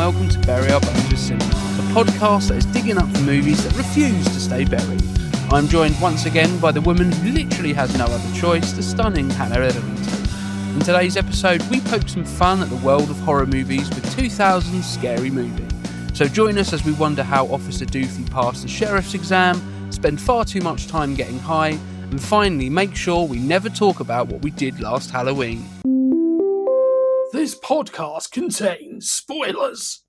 welcome to Bury Our Bones with Cinema, the podcast that is digging up the movies that refuse to stay buried. I'm joined once again by the woman who literally has no other choice, the stunning Hannah Etherington. In today's episode, we poke some fun at the world of horror movies with 2000's Scary Movie. So join us as we wonder how Officer Doofy passed the sheriff's exam, spend far too much time getting high, and finally make sure we never talk about what we did last Halloween. This podcast contains spoilers.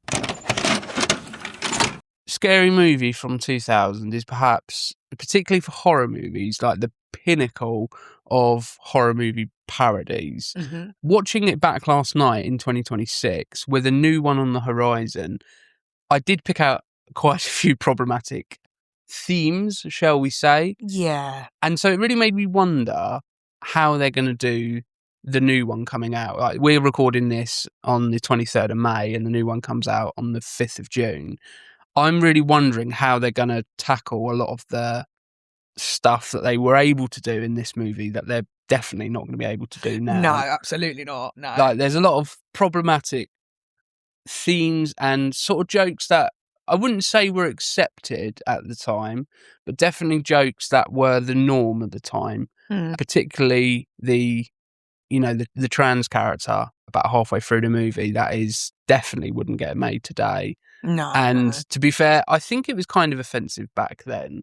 Scary Movie from 2000 is perhaps, particularly for horror movies, like the pinnacle of horror movie parodies. Mm-hmm. Watching it back last night in 2026 with a new one on the horizon, I did pick out quite a few problematic themes, shall we say. Yeah. And so it really made me wonder how they're going to do the new one coming out. Like, we're recording this on the 23rd of May and the new one comes out on the 5th of June. I'm really wondering how they're going to tackle a lot of the stuff that they were able to do in this movie that they're definitely not going to be able to do now. No, absolutely not. No. Like, there's a lot of problematic themes and sort of jokes that I wouldn't say were accepted at the time, but definitely jokes that were the norm at the time, particularly the trans character about halfway through the movie that is definitely wouldn't get made today. No. And to be fair, I think it was kind of offensive back then.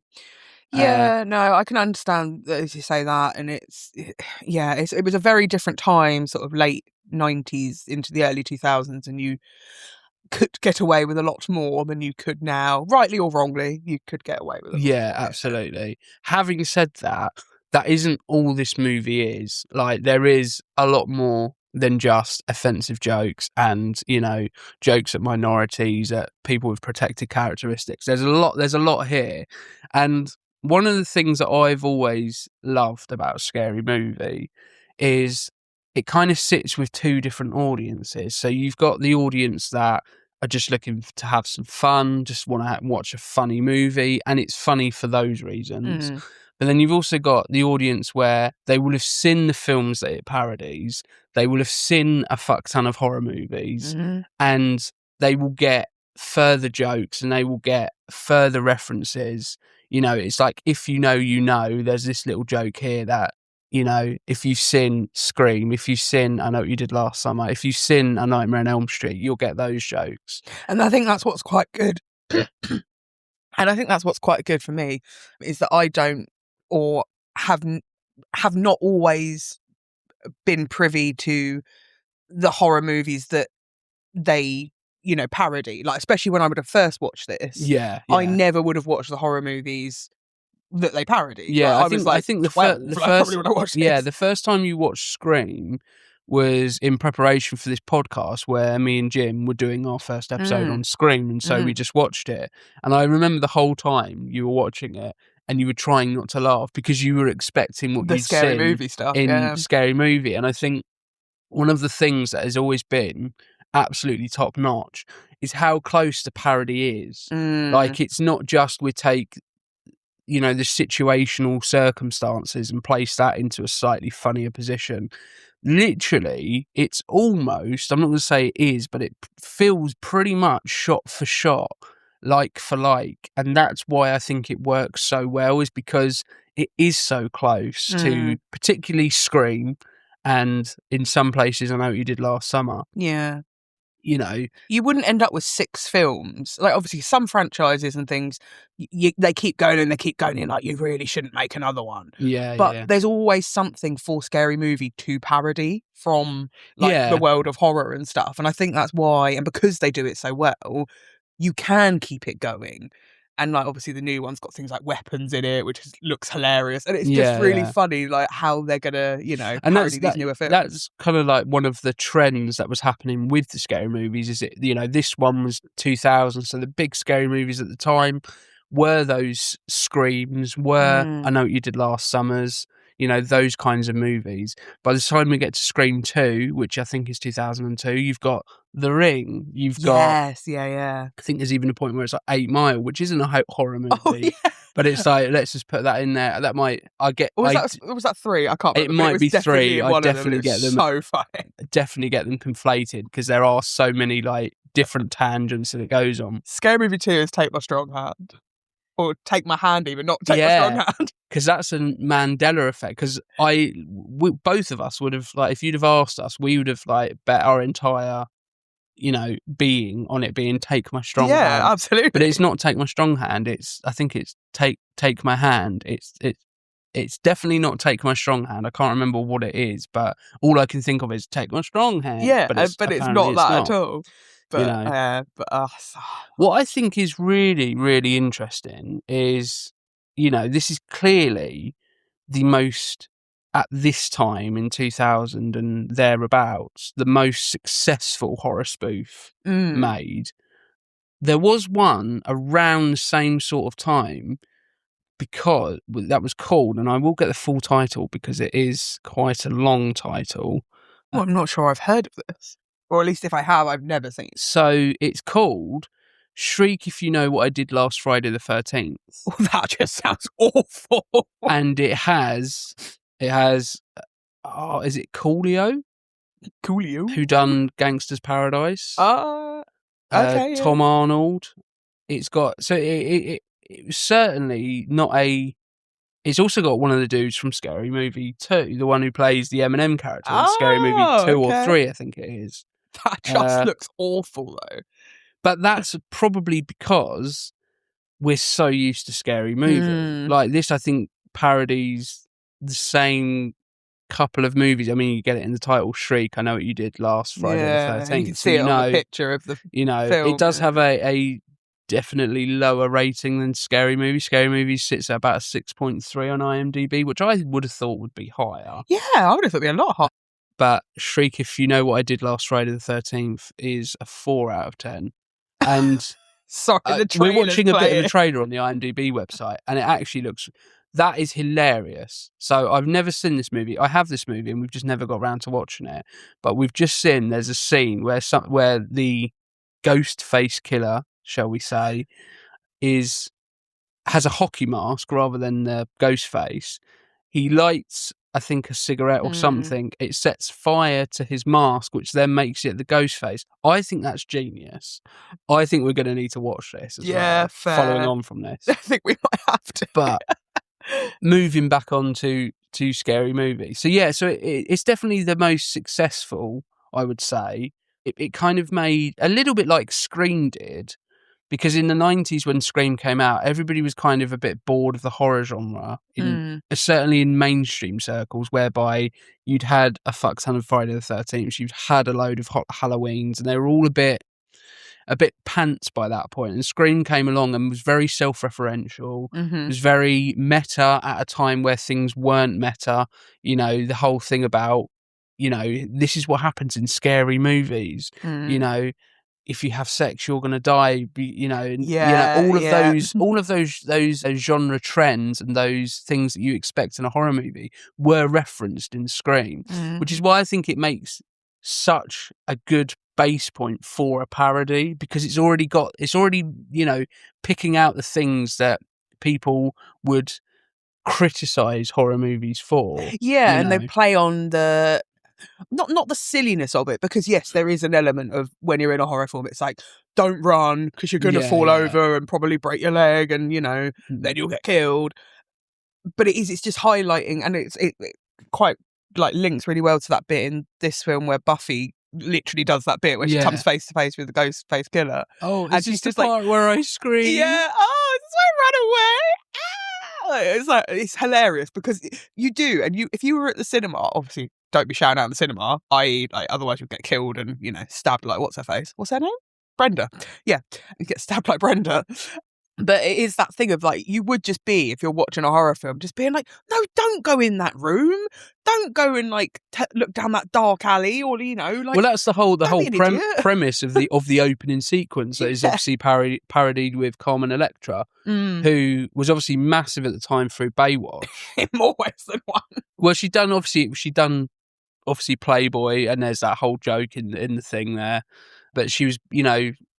Yeah, no, I can understand that as you say that, and it was a very different time, sort of late 90s into the early 2000s, and you could get away with a lot more than you could now. Rightly or wrongly, you could get away with it. Yeah, absolutely. Having said that, that isn't all this movie is. Like, there is a lot more than just offensive jokes and, jokes at minorities, at people with protected characteristics. There's a lot here. And one of the things that I've always loved about Scary Movie is it kind of sits with two different audiences. So you've got the audience that are just looking to have some fun, just want to watch a funny movie, and it's funny for those reasons. But then you've also got the audience where they will have seen the films that it parodies, they will have seen a fuck ton of horror movies, and they will get further jokes and they will get further references. It's like, if you know, there's this little joke here that, if you've seen Scream, if you've seen I Know What You Did Last Summer, if you've seen A Nightmare on Elm Street, you'll get those jokes. And I think that's what's quite good. And I think that's what's quite good for me, is that I don't, or have not always been privy to the horror movies that they, parody. Like, especially when I would have first watched this. Yeah. I never would have watched the horror movies that they parody. Yeah, like, I think the first time you watched Scream was in preparation for this podcast, where me and Jim were doing our first episode on Scream, and so we just watched it. And I remember the whole time you were watching it, and you were trying not to laugh because you were expecting what the you'd Scary seen Movie stuff in Scary Movie. And I think one of the things that has always been absolutely top notch is how close the parody is. Like, it's not just we take the situational circumstances and place that into a slightly funnier position. Literally, it's almost, I'm not going to say it is, but it feels pretty much shot for shot, like for like. And that's why I think it works so well, is because it is so close to particularly Scream, and in some places I Know What You Did Last Summer. Yeah. You wouldn't end up with 6 films. Like, obviously some franchises and things, they keep going and they keep going, and like, you really shouldn't make another one. But there's always something for Scary Movie to parody from, like, the world of horror and stuff. And I think that's why, and because they do it so well, you can keep it going. And, like, obviously the new one's got things like weapons in it, which looks hilarious. And it's just really funny, like, how they're going to, parody these newer films. That's kind of like one of the trends that was happening with the Scary Movies, is it, this one was 2000, so the big Scary Movies at the time were those Screams, were I Know What You Did Last Summers, those kinds of movies. By the time we get to Scream 2, which I think is 2002, you've got The Ring, you've got... Yes, yeah. I think there's even a point where it's like 8 Mile, which isn't a horror movie. Oh, yeah. But it's like, let's just put that in there. That might... Was that 3? I can't remember. It might be 3. I definitely get them... So funny. Definitely get them conflated, because there are so many, like, different tangents that it goes on. Scary Movie 2 is Take My Strong Hand. Or Take My Hand even, not Take My Strong Hand. Because that's a Mandela effect. Because both of us would have, like, if you'd have asked us, we would have, like, bet our entire, being on it being Take My Strong Hand. Yeah, absolutely. But it's not Take My Strong Hand. I think it's Take My Hand. It's definitely not Take My Strong Hand. I can't remember what it is, but all I can think of is Take My Strong Hand. Yeah, but it's not that at all. But, what I think is really, really interesting is, this is clearly the most, at this time in 2000 and thereabouts, the most successful horror spoof made. There was one around the same sort of time, because that was called, and I will get the full title because it is quite a long title. Well, I'm not sure I've heard of this. Or at least if I have, I've never seen it. So it's called Shriek If You Know What I Did Last Friday the 13th. Oh, that just sounds awful. And it has, is it Coolio? Coolio? Who done Gangster's Paradise? Okay. Tom Arnold. It's got, so it was certainly not a, it's also got one of the dudes from Scary Movie 2, the one who plays the Eminem character in Scary Movie 2 or 3, I think it is. That just looks awful, though. But that's probably because we're so used to Scary Movie. Like this, I think, parodies the same couple of movies. I mean, you get it in the title, Shriek. I Know What You Did Last Friday the 13th. You can see it on the picture of the film. It does have a definitely lower rating than Scary Movie. Scary Movie sits at about a 6.3 on IMDb, which I would have thought would be higher. Yeah, I would have thought it'd be a lot higher. But Shriek If You Know What I Did Last Friday the 13th is a 4 out of 10. And sorry, we're watching a bit of the trailer on the IMDb website, and it actually looks, that is hilarious. So I've never seen this movie. I have this movie, and we've just never got around to watching it. But we've just seen there's a scene where the Ghostface killer, shall we say, has a hockey mask rather than the Ghostface. He lights, I think, a cigarette or something. It sets fire to his mask, which then makes it the Ghostface. I think that's genius. I think we're going to need to watch this as well, fair. Following on from this. I think we might have to. But moving back on to Scary Movie. So yeah, so it's definitely the most successful, I would say. It kind of made a little bit like Scream did, because in the 90s when Scream came out, everybody was kind of a bit bored of the horror genre, certainly in mainstream circles, whereby you'd had a fuck ton of Friday the 13th, you'd had a load of Halloweens, and they were all a bit pants by that point. And Scream came along and was very self-referential. It was very meta at a time where things weren't meta. The whole thing about, this is what happens in scary movies. If you have sex, you're going to die. All of those genre trends and those things that you expect in a horror movie were referenced in Scream, which is why I think it makes such a good base point for a parody, because it's already picking out the things that people would criticize horror movies for. Yeah, and they play on the not the silliness of it, because yes, there is an element of when you're in a horror film, it's like, don't run because you're going to fall over and probably break your leg, and then you'll get killed. But it's just highlighting, and it quite like links really well to that bit in this film where Buffy literally does that bit where she comes face to face with the Ghostface killer. Oh, and she's just the part where I scream. Yeah. Oh, this is why I run away. It's like, it's hilarious because you do, and if you were at the cinema, obviously don't be shouting out in the cinema, i.e. like otherwise you'll get killed and stabbed like what's her name? Brenda. Yeah, you get stabbed like Brenda. But it is that thing of like, you would just be, if you're watching a horror film, just being like, no, don't go in that room. Don't go and like look down that dark alley, or like. Well, that's the whole premise of the opening sequence that is obviously parodied with Carmen Electra, who was obviously massive at the time through Baywatch. In more ways than one. Well, she done Playboy, and there's that whole joke in the thing there. But she was,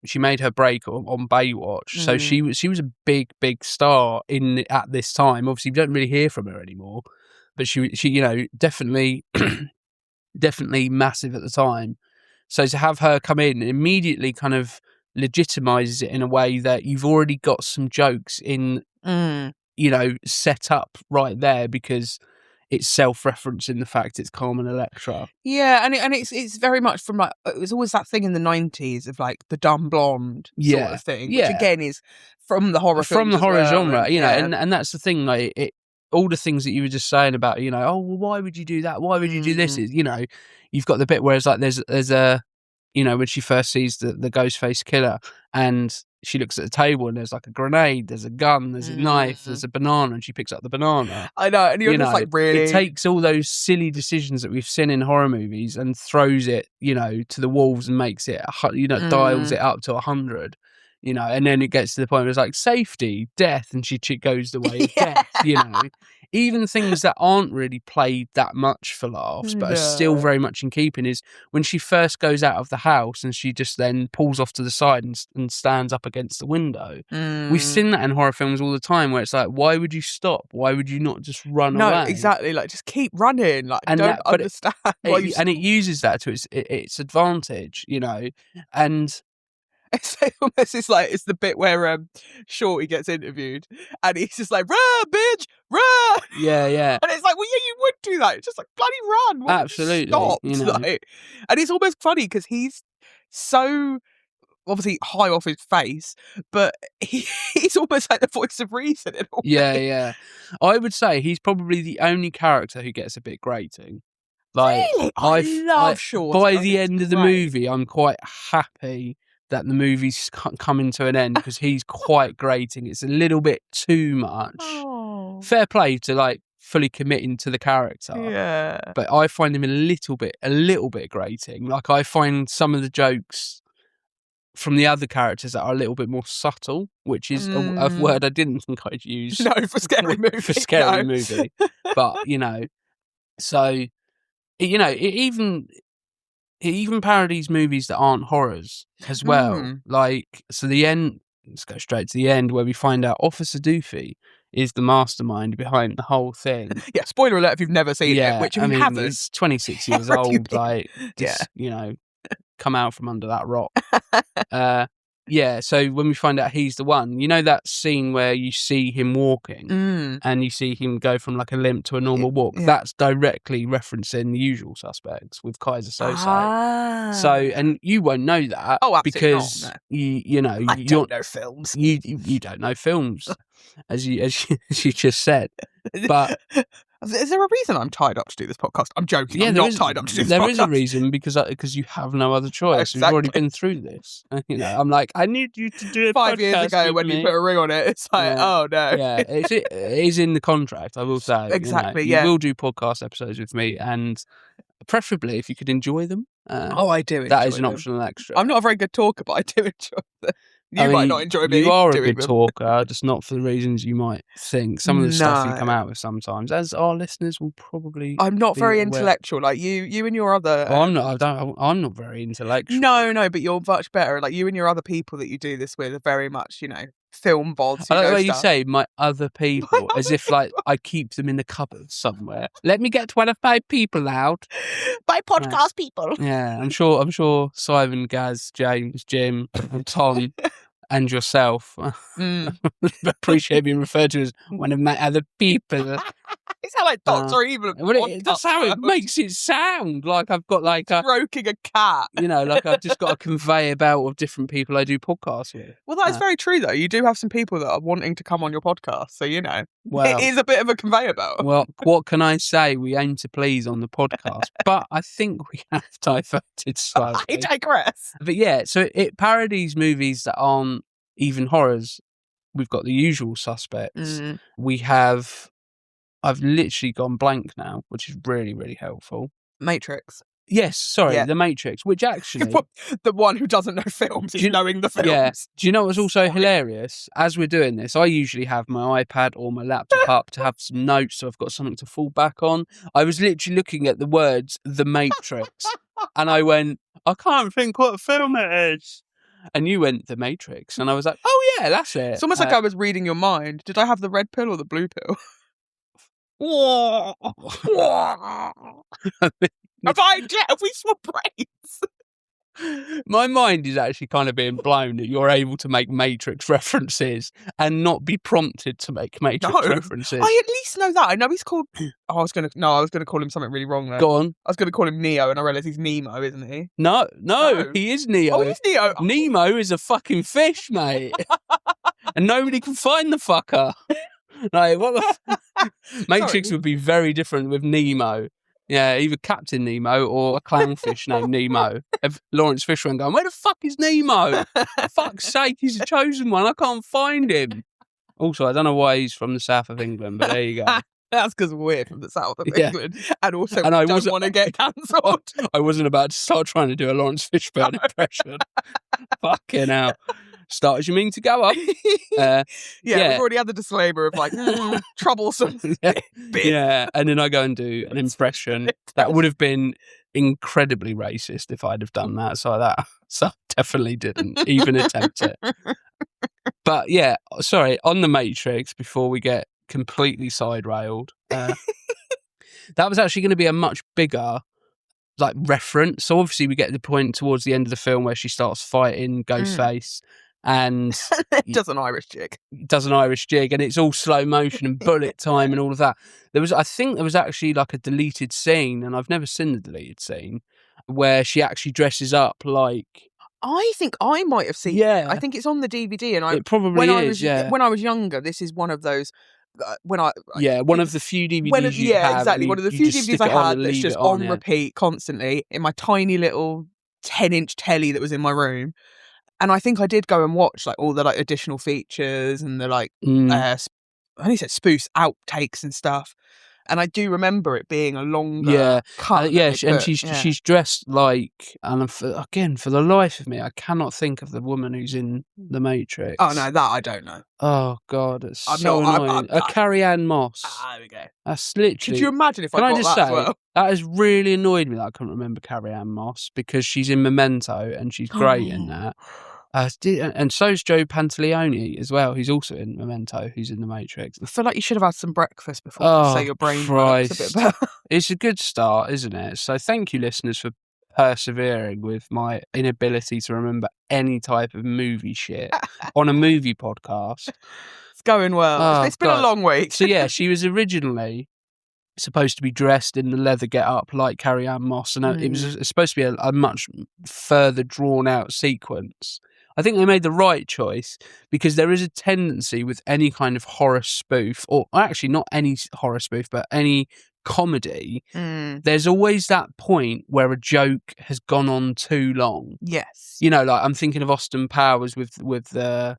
she made her break on Baywatch, so she was a big star at this time. Obviously, you don't really hear from her anymore, but she definitely massive at the time. So to have her come in immediately kind of legitimizes it in a way that you've already got some jokes in, set up right there because it's self-referencing the fact it's Carmen Electra. Yeah, and it's very much from like, it was always that thing in the 90s of like the dumb blonde sort of thing, which again is from the horror genre, and that's the thing, like all the things that you were just saying about, oh, well, why would you do that? Why would you do this? Is, you've got the bit where it's like there's a, when she first sees the Ghostface killer and she looks at the table and there's like a grenade, there's a gun, there's a knife, there's a banana, and she picks up the banana. I know, and you're just like, really? It takes all those silly decisions that we've seen in horror movies and throws it, to the wolves and makes it, dials it up to 100. And then it gets to the point where it's like safety, death, and she goes the way of death, Even things that aren't really played that much for laughs, but are still very much in keeping, is when she first goes out of the house and she just then pulls off to the side and stands up against the window. We've seen that in horror films all the time where it's like, why would you stop? Why would you not just run away? No, exactly. Like, just keep running. Like, I don't understand. And it uses that to its advantage, and... It's the bit where Shorty gets interviewed and he's just like, run, bitch, run. Yeah. And it's like, well, yeah, you would do that. It's just like, bloody run. Why Absolutely. Stop. Like, and it's almost funny because he's so obviously high off his face, but he's almost like the voice of reason in a way. Yeah. I would say he's probably the only character who gets a bit grating. Like, really? I love Shorty. By the end of the movie, I'm quite happy that the movie's coming to an end because he's quite grating. It's a little bit too much. Oh. Fair play to like fully committing to the character. Yeah. But I find him a little bit grating. Like, I find some of the jokes from the other characters that are a little bit more subtle, which is a word I didn't think I'd use. No, for scary movie. For scary movie. But, so, it even parodies movies that aren't horrors as well. Like, so the end, let's go straight to the end where we find out Officer Doofy is the mastermind behind the whole thing. Yeah, spoiler alert if you've never seen it, which if you haven't. He's 26 years old, like, just, come out from under that rock. So when we find out he's the one, that scene where you see him walking and you see him go from like a limp to a normal walk, that's directly referencing The Usual Suspects with Kaiser Soze. So, and you won't know that because not, no. you don't know films. You don't know films, as you just said. But is there a reason I'm tied up to do this podcast? I'm joking. Yeah, I'm not tied up to do this podcast. There is a reason because you have no other choice. Exactly. We've already been through this. I'm like, I need you to do it. 5 years ago when you put a ring on it, it's like, oh no. Yeah, it is in the contract, I will say. Exactly, you will do podcast episodes with me, and preferably if you could enjoy them. I do. That is an optional extra. I'm not a very good talker, but I do enjoy them. You might not enjoy me. You are a good talker, just not for the reasons you might think. Some of the stuff you come out with sometimes, as our listeners will probably. I'm not very intellectual, like you and your other. Well, I'm not. I'm not very intellectual. No, but you're much better. Like you and your other people that you do this with are very much, film vods. I like the way you say my other people, as if like I keep them in the cupboard somewhere. Let me get one of my people out. My podcast people. Yeah, I'm sure Simon, Gaz, James, Jim, and Tom. And yourself. Appreciate being referred to as one of my other people. It's how like Dr. Evil. That's how it makes it sound. Like I've got like stroking a cat. Like I've just got a conveyor belt of different people I do podcasts with. Well, that is very true, though. You do have some people that are wanting to come on your podcast, so well, it is a bit of a conveyor belt. Well, what can I say? We aim to please on the podcast, but I think we have diverted slightly. I digress. But yeah, so it parodies movies that aren't even horrors. We've got The Usual Suspects. We have. I've literally gone blank now, which is really, really helpful. Matrix. Yes, sorry, The Matrix, which actually... the one who doesn't know films is knowing the films. Yeah. Do you know what's also hilarious? As we're doing this, I usually have my iPad or my laptop up to have some notes so I've got something to fall back on. I was literally looking at the words, The Matrix, and I went, I can't think what film it is. And you went, The Matrix, and I was like, oh yeah, that's it. It's almost like I was reading your mind. Did I have the red pill or the blue pill? Have we swap brains? My mind is actually kind of being blown that you're able to make Matrix references and not be prompted to make Matrix references. I at least know that. I know he's called. I was gonna call him something really wrong there. Go on. I was gonna call him Neo, and I realised he's Nemo, isn't he? No, he is Neo. Oh, he's Neo. Nemo is a fucking fish, mate, and nobody can find the fucker. Like, what the Matrix would be very different with Nemo. Yeah, either Captain Nemo or a clownfish named Nemo. If Lawrence Fishburne going, where the fuck is Nemo? For fuck's sake, he's the chosen one. I can't find him. Also, I don't know why he's from the south of England, but there you go. That's because we're from the south of England. And also, I don't want to get cancelled. I wasn't about to start trying to do a Lawrence Fishburne impression. Fucking hell. Start as you mean to go up. We've already had the disclaimer of like, troublesome. Yeah, and then I go and do an impression. That would have been incredibly racist if I'd have done that. So I definitely didn't even attempt it. But yeah, sorry, on The Matrix, before we get completely side-railed, that was actually going to be a much bigger like reference. So obviously we get to the point towards the end of the film where she starts fighting Ghostface and does an Irish jig, and it's all slow motion and bullet time and all of that. I think there was actually like a deleted scene, and I've never seen the deleted scene, where she actually dresses up like. I think I might have seen. Yeah, I think it's on the DVD, and it probably is. When I was younger, this is one of those. One of the few DVDs you have. Exactly. One of the few DVDs I had that's just on repeat constantly in my tiny little 10-inch telly that was in my room. And I think I did go and watch like all the like additional features and the like I think it said spoofs, outtakes and stuff. And I do remember it being a longer cut. And she's dressed like, and for the life of me, I cannot think of the woman who's in The Matrix. Oh no, that I don't know. Oh god, it's so annoying. Carrie-Anne Moss. There we go. That's literally. Could you imagine if I got that as well? That has really annoyed me that I couldn't remember Carrie-Anne Moss, because she's in Memento and she's great in that. And so's Joe Pantoliano as well. He's also in Memento. Who's in The Matrix. I feel like you should have had some breakfast before you say your brain works a bit better. It's a good start, isn't it? So thank you, listeners, for persevering with my inability to remember any type of movie shit on a movie podcast. It's going well. It's been a long week. So yeah, she was originally supposed to be dressed in the leather get-up like Carrie-Anne Moss, and it was supposed to be a much further drawn-out sequence. I think they made the right choice, because there is a tendency with any kind of horror spoof, or actually not any horror spoof, but any comedy, there's always that point where a joke has gone on too long. Yes. You know, like I'm thinking of Austin Powers with the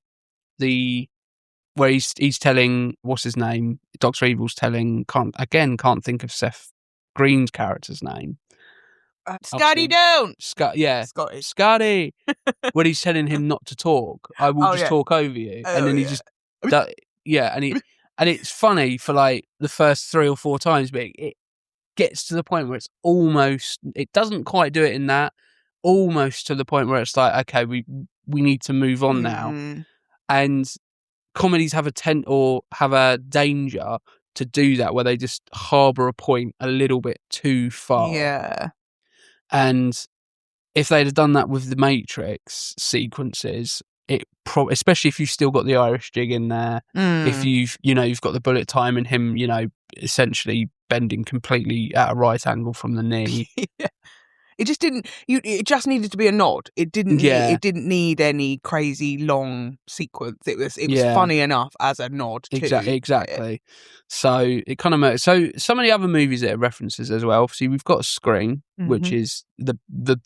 where he's telling, what's his name? Dr. Evil's telling, can't think of Seth Green's character's name. Scotty, don't. Scotty. When he's telling him not to talk, I will just talk over you, and then he just, and it's funny for like the first 3 or 4 times, but it gets to the point where it doesn't quite do it in that, almost to the point where it's like, okay, we need to move on now, and comedies have a danger to do that, where they just harbour a point a little bit too far. Yeah. And if they'd have done that with the Matrix sequences, especially if you've still got the Irish jig in there, if you've got the bullet time and him, essentially bending completely at a right angle from the knee. Yeah. It just didn't. It just needed to be a nod. It didn't. It didn't need any crazy long sequence. It was funny enough as a nod. Exactly. So it kind of. So some of the other movies that it references as well. Obviously, we've got Scream, which is the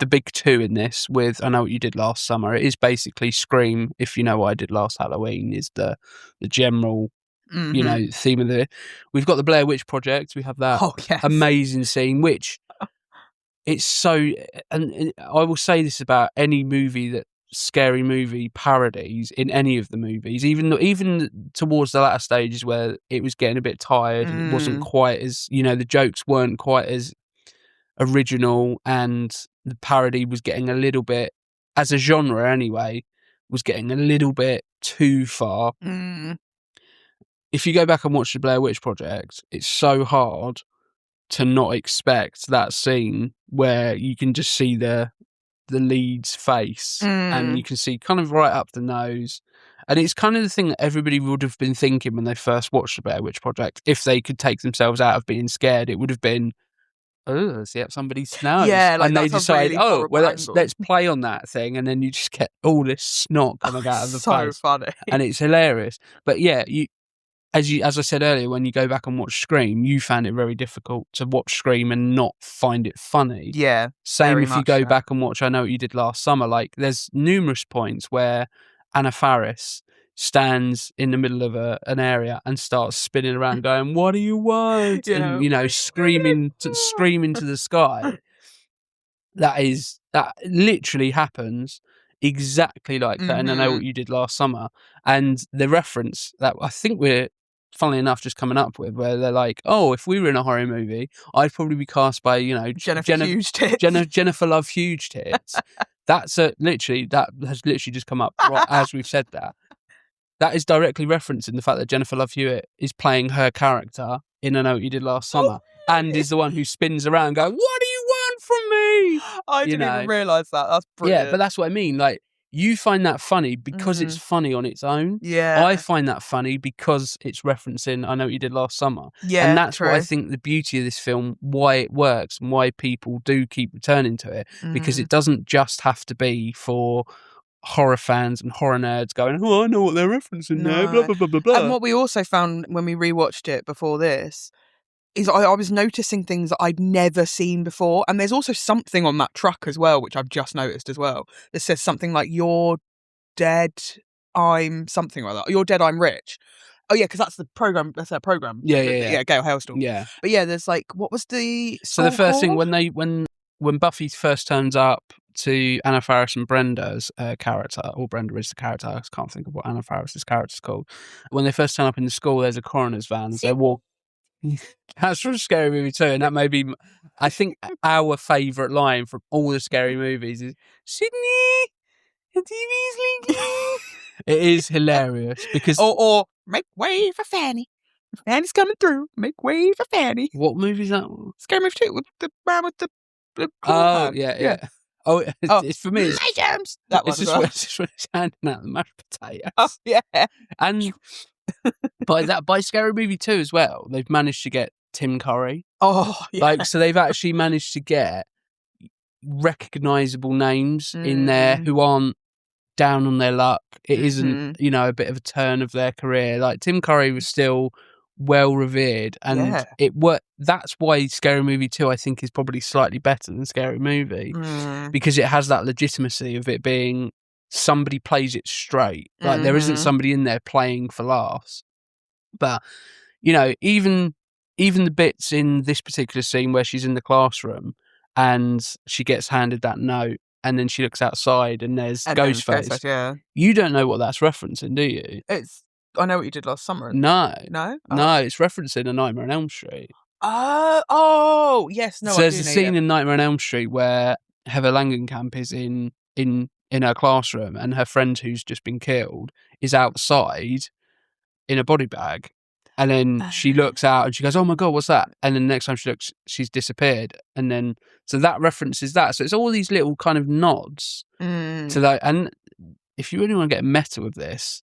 big two in this. With I Know What You Did Last Summer. It is basically Scream. If you know what I did last Halloween, is the general. Theme of the. We've got the Blair Witch Project. We have that amazing scene, which. It's so, and I will say this about any movie that scary movie parodies in any of the movies, even towards the latter stages where it was getting a bit tired, it wasn't quite as, the jokes weren't quite as original, and the parody was getting a little bit, as a genre anyway, was getting a little bit too far. If you go back and watch the Blair Witch Project, it's so hard to not expect that scene where you can just see the the lead's face, and you can see kind of right up the nose. And it's kind of the thing that everybody would have been thinking when they first watched the Blair Witch Project. If they could take themselves out of being scared, it would have been, oh, see up somebody's nose. Yeah, like, and they that's a decide, really oh, well, horrible let's play on that thing, and then you just get all this snot coming out of the so face. funny. And it's hilarious. But yeah, as I said earlier, when you go back and watch Scream, you found it very difficult to watch Scream and not find it funny. Yeah. Same if you go back and watch I Know What You Did Last Summer. Like, there's numerous points where Anna Faris stands in the middle of an area and starts spinning around going, what do you want? Yeah. And, screaming to the sky. That literally happens exactly like that. And I Know What You Did Last Summer. And the reference that I think we're, funnily enough, just coming up with, where they're like, oh, if we were in a horror movie, I'd probably be cast by, Jennifer Huge Tits. Jennifer Love Huge Tits. That has literally just come up right as we've said that. That is directly referencing the fact that Jennifer Love Hewitt is playing her character in I Know What You Did Last Summer, and is the one who spins around going, what do you want from me? I didn't even realise that. That's brilliant. Yeah, but that's what I mean. Like, you find that funny because it's funny on its own. Yeah. I find that funny because it's referencing I Know What You Did Last Summer. Yeah, and that's true. what I think the beauty of this film, why it works and why people do keep returning to it, because it doesn't just have to be for horror fans and horror nerds going, oh, I know what they're referencing now, blah, blah, blah, blah, blah. And what we also found when we rewatched it before this is I was noticing things that I'd never seen before. And there's also something on that truck as well, which I've just noticed as well, that says something like, you're dead, I'm something like that. You're dead, I'm rich. Oh, yeah, because that's the program. That's their program. Yeah. Gail Hailstorm. Yeah. But yeah, there's like, what was the So the first thing, called? when Buffy first turns up to Anna Faris and Brenda's character, or Brenda is the character, I can't think of what Anna Faris's character's called. When they first turn up in the school, there's a coroner's van. They walk. That's from Scary Movie 2, and that may be, I think, our favourite line from all the Scary Movies is, Sydney, the TV's leaking. It is hilarious because... Or make way for Fanny. Fanny's coming through. Make way for Fanny. What movie is that? Scary Movie 2, with the man with the Oh, yeah. Oh, it's for me. My germs. That one. It's just when it's handing out the mashed potatoes. Oh, yeah. And by Scary Movie 2 as well, they've managed to get Tim Curry. Oh, yeah. So they've actually managed to get recognisable names in there who aren't down on their luck. It isn't, a bit of a turn of their career. Like, Tim Curry was still well revered, and it worked. That's why Scary Movie 2, I think, is probably slightly better than Scary Movie, because it has that legitimacy of it being somebody plays it straight. Like, there isn't somebody in there playing for laughs. But even the bits in this particular scene where she's in the classroom and she gets handed that note, and then she looks outside and there's Ghostface. Yeah. You don't know what that's referencing, do you? It's I Know What You Did Last Summer. No. No? No, it's referencing A Nightmare on Elm Street. Oh, yes. No, so there's a scene in Nightmare on Elm Street where Heather Langenkamp is in her classroom, and her friend who's just been killed is outside in a body bag. And then she looks out and she goes, oh my God, what's that? And then the next time she looks, she's disappeared. And then, so that references that. So it's all these little kind of nods to that. And if you really want to get meta with this,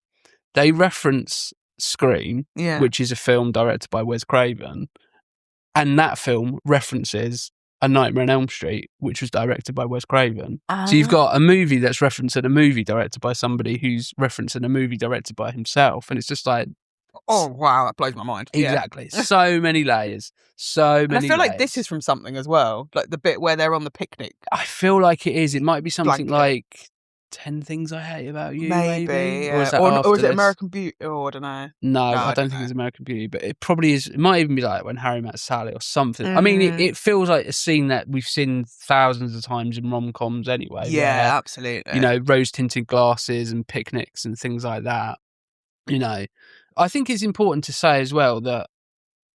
they reference Scream, which is a film directed by Wes Craven. And that film references A Nightmare on Elm Street, which was directed by Wes Craven. So you've got a movie that's referencing a movie directed by somebody who's referencing a movie directed by himself. And it's just like, oh, wow, that blows my mind. Exactly. So many layers. So many I feel layers. like this is from something as well. Like the bit where they're on the picnic. I feel like it is. It might be something like 10 Things I Hate About You, maybe? Yeah. Or is that or is it this? American Beauty? Oh, I don't know. No, I don't think it's American Beauty, but it probably is. It might even be like When Harry Met Sally or something. I mean, it feels like a scene that we've seen thousands of times in rom-coms anyway. Yeah, where, absolutely. Rose-tinted glasses and picnics and things like that. I think it's important to say as well that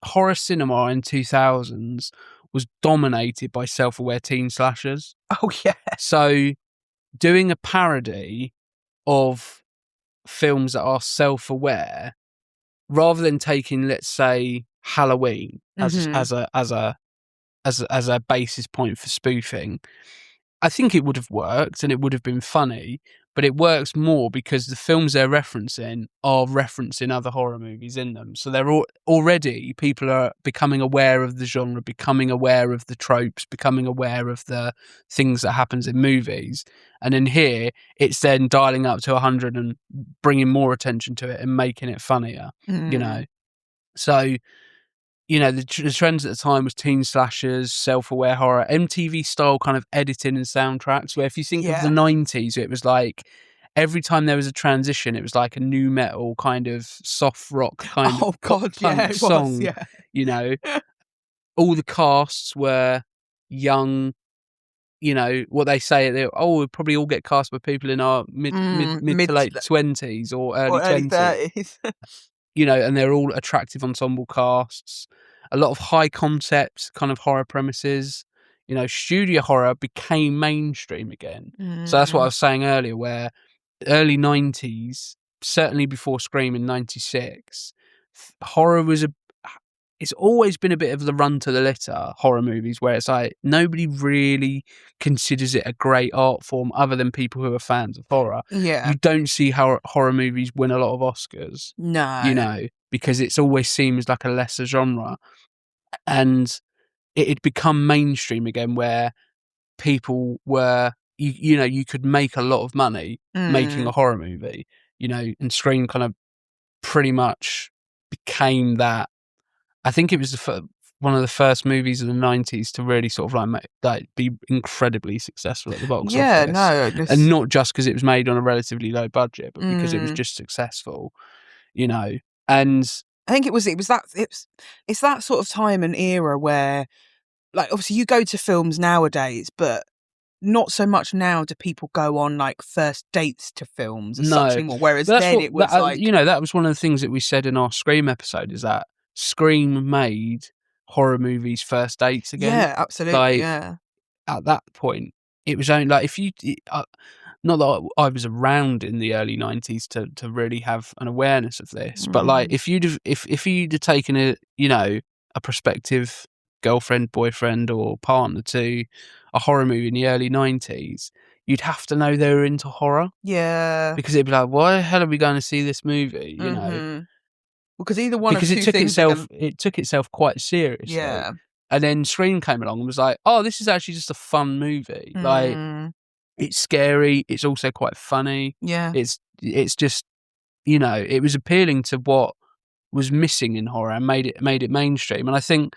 horror cinema in 2000s was dominated by self-aware teen slashers. Oh, yeah. So doing a parody of films that are self-aware, rather than taking, let's say, Halloween as a basis point for spoofing, I think it would have worked and it would have been funny, but it works more because the films they're referencing are referencing other horror movies in them. So they're already, people are becoming aware of the genre, becoming aware of the tropes, becoming aware of the things that happens in movies. And in here, it's then dialing up to 100 and bringing more attention to it and making it funnier, you know. So, you know, the trends at the time was teen slashers, self-aware horror, MTV style kind of editing and soundtracks, where if you think of the 90s, it was like every time there was a transition, it was like a new metal kind of soft rock kind of punk song, you know. All the casts were young, you know, what they say, we'll probably all get cast by people in our mid to late 20s or early 20s. You know, and they're all attractive ensemble casts. A lot of high concept kind of horror premises. You know, studio horror became mainstream again. So that's what I was saying earlier, where early 90s, certainly before Scream in 96, horror was it's always been a bit of the run to the litter, horror movies, where it's like nobody really considers it a great art form other than people who are fans of horror. Yeah. You don't see how horror movies win a lot of Oscars. No. You know, because it's always seems like a lesser genre. And it had become mainstream again, where people were, you know, you could make a lot of money making a horror movie, you know, and Scream kind of pretty much became that. I think it was one of the first movies of the 90s to really sort of like be incredibly successful at the box office. Yeah, no. And not just because it was made on a relatively low budget, but because it was just successful, you know. And I think it's that sort of time and era where, like, obviously you go to films nowadays, but not so much now do people go on like first dates to films as such anymore. Whereas then it was like, you know, that was one of the things that we said in our Scream episode, is that Scream made horror movies first dates again. Yeah, absolutely. Like, yeah. At that point, it was only like, if you, not that I was around in the early 90s to really have an awareness of this, but like if you'd have taken a prospective girlfriend, boyfriend, or partner to a horror movie in the early 90s, you'd have to know they were into horror. Yeah. Because it'd be like, why the hell are we going to see this movie? You know? Because either one of two things. It took itself quite seriously. Yeah. And then Scream came along and was like, oh, this is actually just a fun movie. Like, it's scary. It's also quite funny. Yeah. It's just, you know, it was appealing to what was missing in horror and made it mainstream. And I think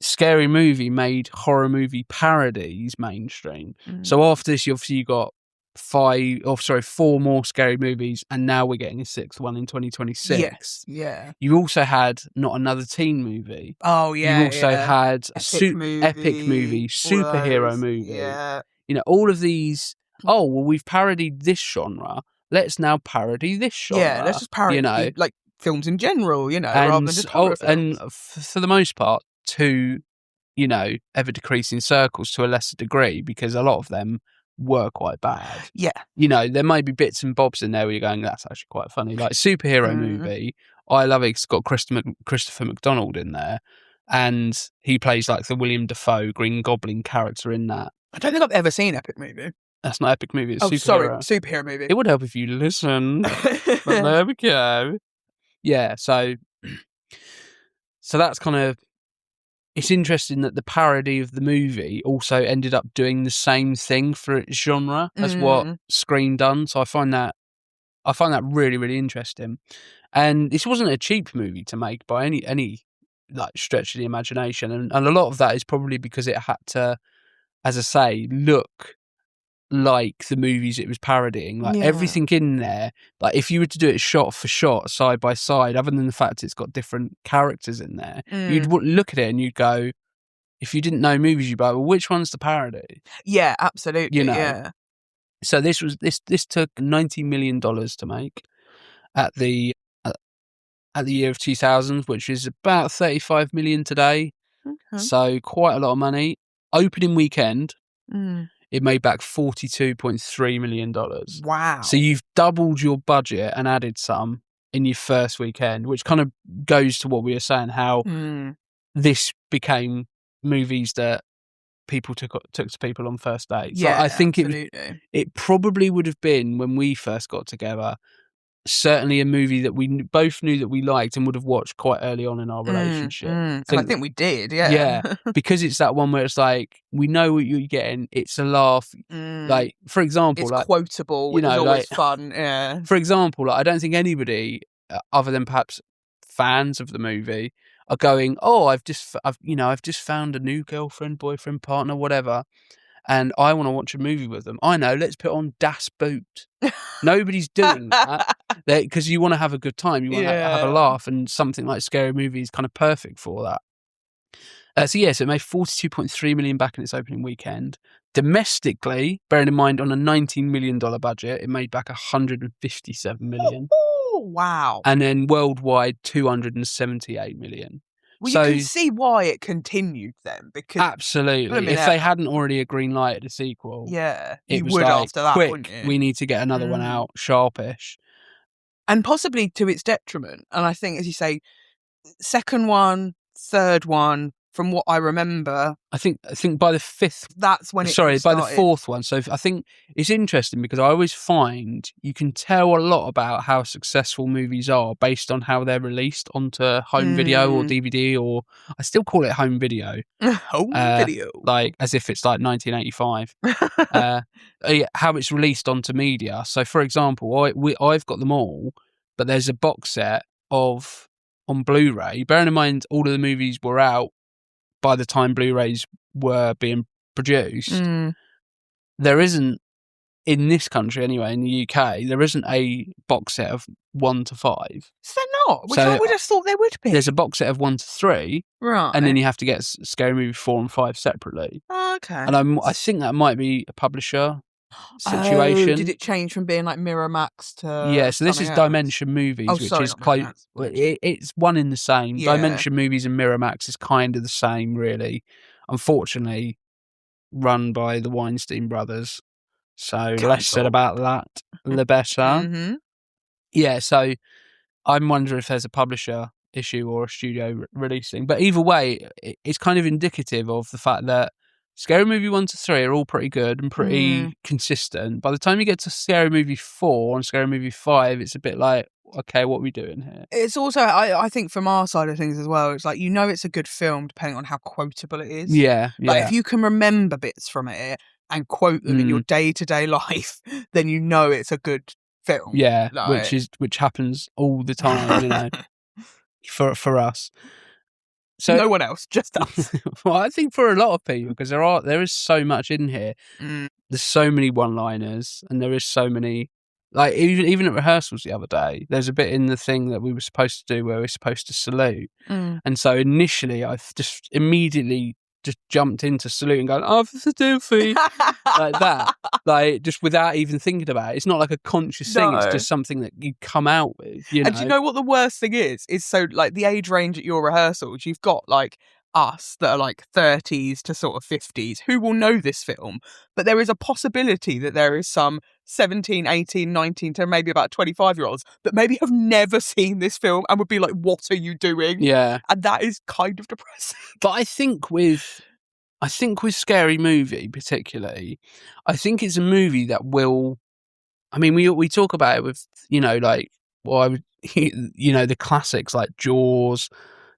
Scary Movie made horror movie parodies mainstream. So after this, you got 4 more Scary Movies, and now we're getting a 6th one in 2026. Yes, yeah. You also had Not Another Teen Movie. Oh yeah. You also had a epic movie, superhero movie. Yeah. You know, all of these. Oh well, we've parodied this genre. Let's now parody this genre. Yeah, let's just parody, you know, like films in general. You know, rather than just horror films. And for the most part, to, you know, ever decreasing circles to a lesser degree, because a lot of them were quite bad. Yeah. You know, there may be bits and bobs in there where you're going, that's actually quite funny. Like superhero movie, I love it. It's got Christopher McDonald in there, and he plays like the William Dafoe Green Goblin character in that. I don't think I've ever seen Epic Movie. That's not Epic Movie. It's superhero. Sorry, superhero movie. It would help if you listen. But there we go. Yeah, so that's kind of. It's interesting that the parody of the movie also ended up doing the same thing for its genre as what Scream done. So I find that really, really interesting. And this wasn't a cheap movie to make by any like stretch of the imagination, and a lot of that is probably because it had to, as I say, look like the movies it was parodying. Like everything in there, like if you were to do it shot for shot, side by side, other than the fact it's got different characters in there, you'd look at it and you'd go, if you didn't know movies, you'd be like, well, which one's the parody? Yeah, absolutely. You know? Yeah. So this took $90 million to make at the year of 2000, which is about 35 million today. Okay. So quite a lot of money. Opening weekend, it made back $42.3 million. Wow. So you've doubled your budget and added some in your first weekend, which kind of goes to what we were saying, how this became movies that people took to people on first dates. Yeah, like, I think absolutely. it probably would have been, when we first got together, certainly a movie that we both knew that we liked and would have watched quite early on in our relationship. And I think we did, yeah. Yeah, because it's that one where it's like, we know what you're getting. It's a laugh. Like, for example, it's like, quotable, which is always fun. Yeah. For example, like, I don't think anybody other than perhaps fans of the movie are going, "Oh, I've just found a new girlfriend, boyfriend, partner, whatever, and I want to watch a movie with them. I know, let's put on Das Boot." Nobody's doing that because you want to have a good time. You want to have a laugh, and something like Scary Movie is kind of perfect for that. So it made $42.3 million back in its opening weekend. Domestically, bearing in mind on a $19 million budget, it made back $157 million. Oh, wow. And then worldwide, $278 million. Well, you can see why it continued then, because absolutely, if they hadn't already a green light at a sequel, it was like, after that, quick, wouldn't you? we need to get another one out, sharpish, and possibly to its detriment. And I think, as you say, second one, third one, from what I remember, I think by the fifth, that's when by the fourth one. So I think it's interesting because I always find you can tell a lot about how successful movies are based on how they're released onto home video or DVD, or I still call it home video. Home video, like as if it's like 1985. How it's released onto media. So, for example, I've got them all, but there's a box set on Blu-ray. Bearing in mind, all of the movies were out by the time Blu-rays were being produced. There isn't, in this country anyway, in the UK, there isn't a box set of 1 to 5. Is there not? Which I would have thought there would be. There's a box set of 1 to 3. Right. And then you have to get Scary Movie 4 and 5 separately. Oh, okay. And I think that might be a publisher situation. Oh, did it change from being like Miramax to... Yeah, so this is else? Dimension Movies, which is close. It's one in the same. Yeah. Dimension Movies and Miramax is kind of the same, really. Unfortunately, run by the Weinstein brothers. So less said about that, the better. Yeah, so I'm wondering if there's a publisher issue or a studio releasing. But either way, it's kind of indicative of the fact that Scary Movie 1 to 3 are all pretty good and pretty consistent. By the time you get to Scary Movie 4 and Scary Movie 5, it's a bit like, okay, what are we doing here? It's also, I think from our side of things as well, it's like, you know, it's a good film depending on how quotable it is. Yeah. Like, if you can remember bits from it and quote them in your day-to-day life, then you know it's a good film. Yeah, which happens all the time, you know, for us. So no one else, just us. Well, I think for a lot of people, because there is so much in here. There's so many one-liners, and there is so many, like, even at rehearsals the other day, there's a bit in the thing that we were supposed to do where we're supposed to salute. And so initially I just immediately just jumped into saluting, going, "Oh, the doofy," like that, like just without even thinking about it. It's not like a conscious thing; it's just something that you come out with. You know? And do you know what the worst thing is? Is so like the age range at your rehearsals, you've got like us that are like 30s to sort of 50s who will know this film, but there is a possibility that there is some 17, 18, 19 to maybe about 25-year-olds that maybe have never seen this film and would be like, what are you doing? Yeah. And that is kind of depressing. But I think with Scary Movie particularly, I think it's a movie that will, I mean, we talk about it with, you know, like, the classics like Jaws,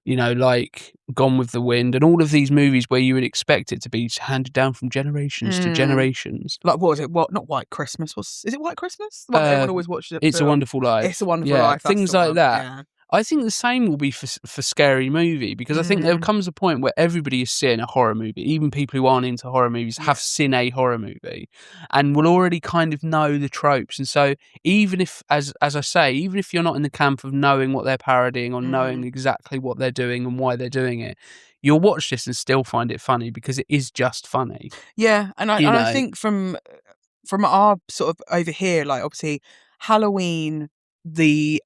you know, like Gone with the Wind, and all of these movies where you would expect it to be handed down from generations to generations. Like, what was it? What? Not White Christmas. Is it White Christmas? The one everyone always watches. It's a Wonderful Life. It's a Wonderful Life. Things like that. Yeah. I think the same will be for Scary Movie, because I think there comes a point where everybody is seeing a horror movie. Even people who aren't into horror movies have seen a horror movie and will already kind of know the tropes. And so even if, as I say, even if you're not in the camp of knowing what they're parodying or knowing exactly what they're doing and why they're doing it, you'll watch this and still find it funny because it is just funny. Yeah, and I think from our sort of over here, like obviously Halloween, the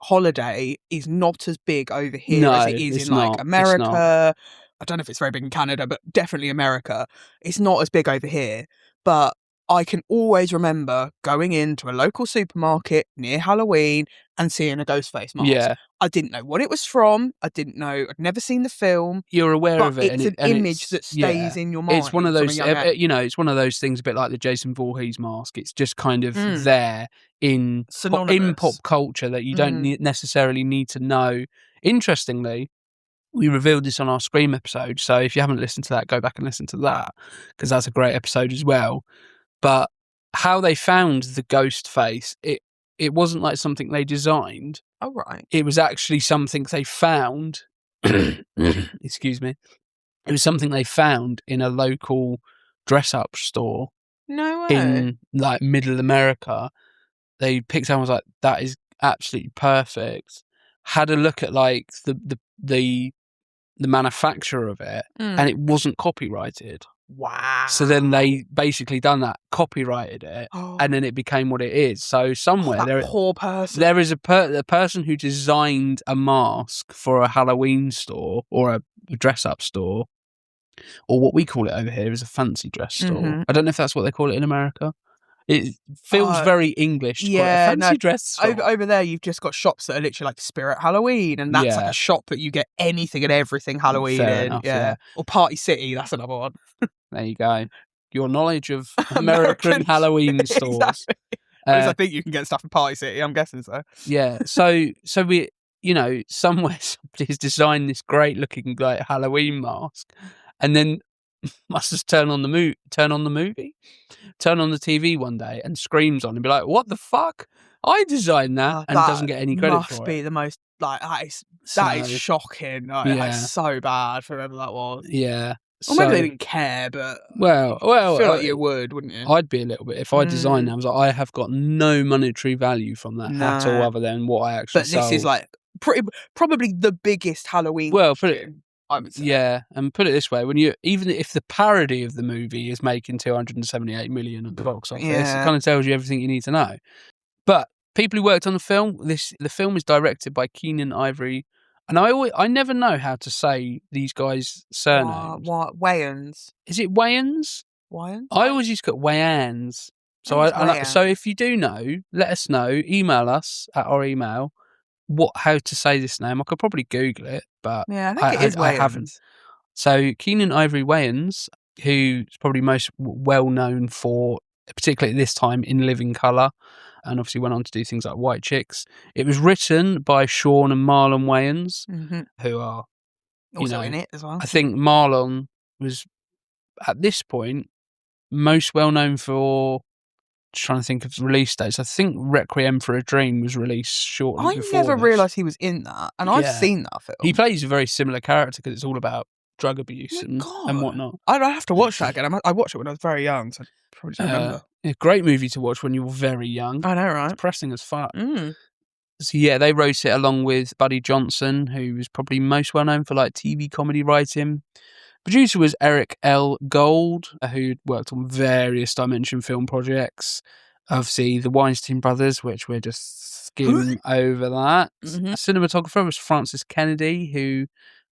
holiday is not as big over here as it is in like America. I don't know if it's very big in Canada, but definitely America. It's not as big over here. But I can always remember going into a local supermarket near Halloween and seeing a Ghostface mask. Yeah. I didn't know what it was from. I didn't know. I'd never seen the film. You're aware but of it. It's an image that stays in your mind. It's one of those, from a young age. it's one of those things a bit like the Jason Voorhees mask. It's just kind of there in pop culture that you don't necessarily need to know. Interestingly, we revealed this on our Scream episode. So if you haven't listened to that, go back and listen to that because that's a great episode as well. But how they found the ghost face, it wasn't like something they designed. Oh, right. It was actually something they found. Excuse me. It was something they found in a local dress-up store. No way. In like middle America. They picked up and was like, that is absolutely perfect. Had a look at like the manufacturer of it, and it wasn't copyrighted. Wow. So then they basically done that, copyrighted it, and then it became what it is. So somewhere poor person. there is a person who designed a mask for a Halloween store or a dress-up store, or what we call it over here is a fancy dress store. I don't know if that's what they call it in America. It feels very English to call it a fancy dress store. Over there, you've just got shops that are literally like Spirit Halloween, and that's like a shop that you get anything and everything Halloween Fair in. enough, yeah. Or Party City, that's another one. There you go. Your knowledge of American Halloween stores. Exactly. At least I think you can get stuff in Party City, I'm guessing so. Yeah. So we, somewhere somebody's designed this great looking like Halloween mask, and then must just turn on the TV one day and screams on and be like, what the fuck? I designed that, and doesn't get any credit for it. Must be the most, like, that is shocking. Like, that's so bad for whoever that was. Yeah. Or maybe they didn't care, but well, I feel like you would, wouldn't you? I'd be a little bit. If I designed that, I was like, I have got no monetary value from that at all, other than what I actually sold. But this is like probably the biggest Halloween. Well, I would say. Yeah, and put it this way: even if the parody of the movie is making 278 million at the box office, it kind of tells you everything you need to know. But people who worked on the film, the film is directed by Keenan Ivory, and I never know how to say these guys' surnames. What Wayans? Is it Wayans? Wayans? I always used to get Wayans. So if you do know, let us know. Email us at our email how to say this name. I could probably Google it, but I think it is Wayans. I haven't. So Keenan Ivory Wayans, who's probably most well known for, particularly at this time, In Living Colour, and obviously went on to do things like White Chicks. It was written by Sean and Marlon Wayans, who are also in it as well. I think Marlon was at this point most well known for. Trying to think of release dates. I think Requiem for a Dream was released shortly before. I never realised he was in that, and I've seen that film. He plays a very similar character because it's all about drug abuse and whatnot. I'd have to watch that again. I watched it when I was very young, so I probably don't remember. A great movie to watch when you're very young. I know, right? Depressing as fuck. So yeah, they wrote it along with Buddy Johnson, who was probably most well known for like TV comedy writing. Producer was Eric L. Gold, who'd worked on various Dimension film projects. Obviously, the Weinstein Brothers, which we're just skimming over that. Cinematographer was Francis Kennedy, who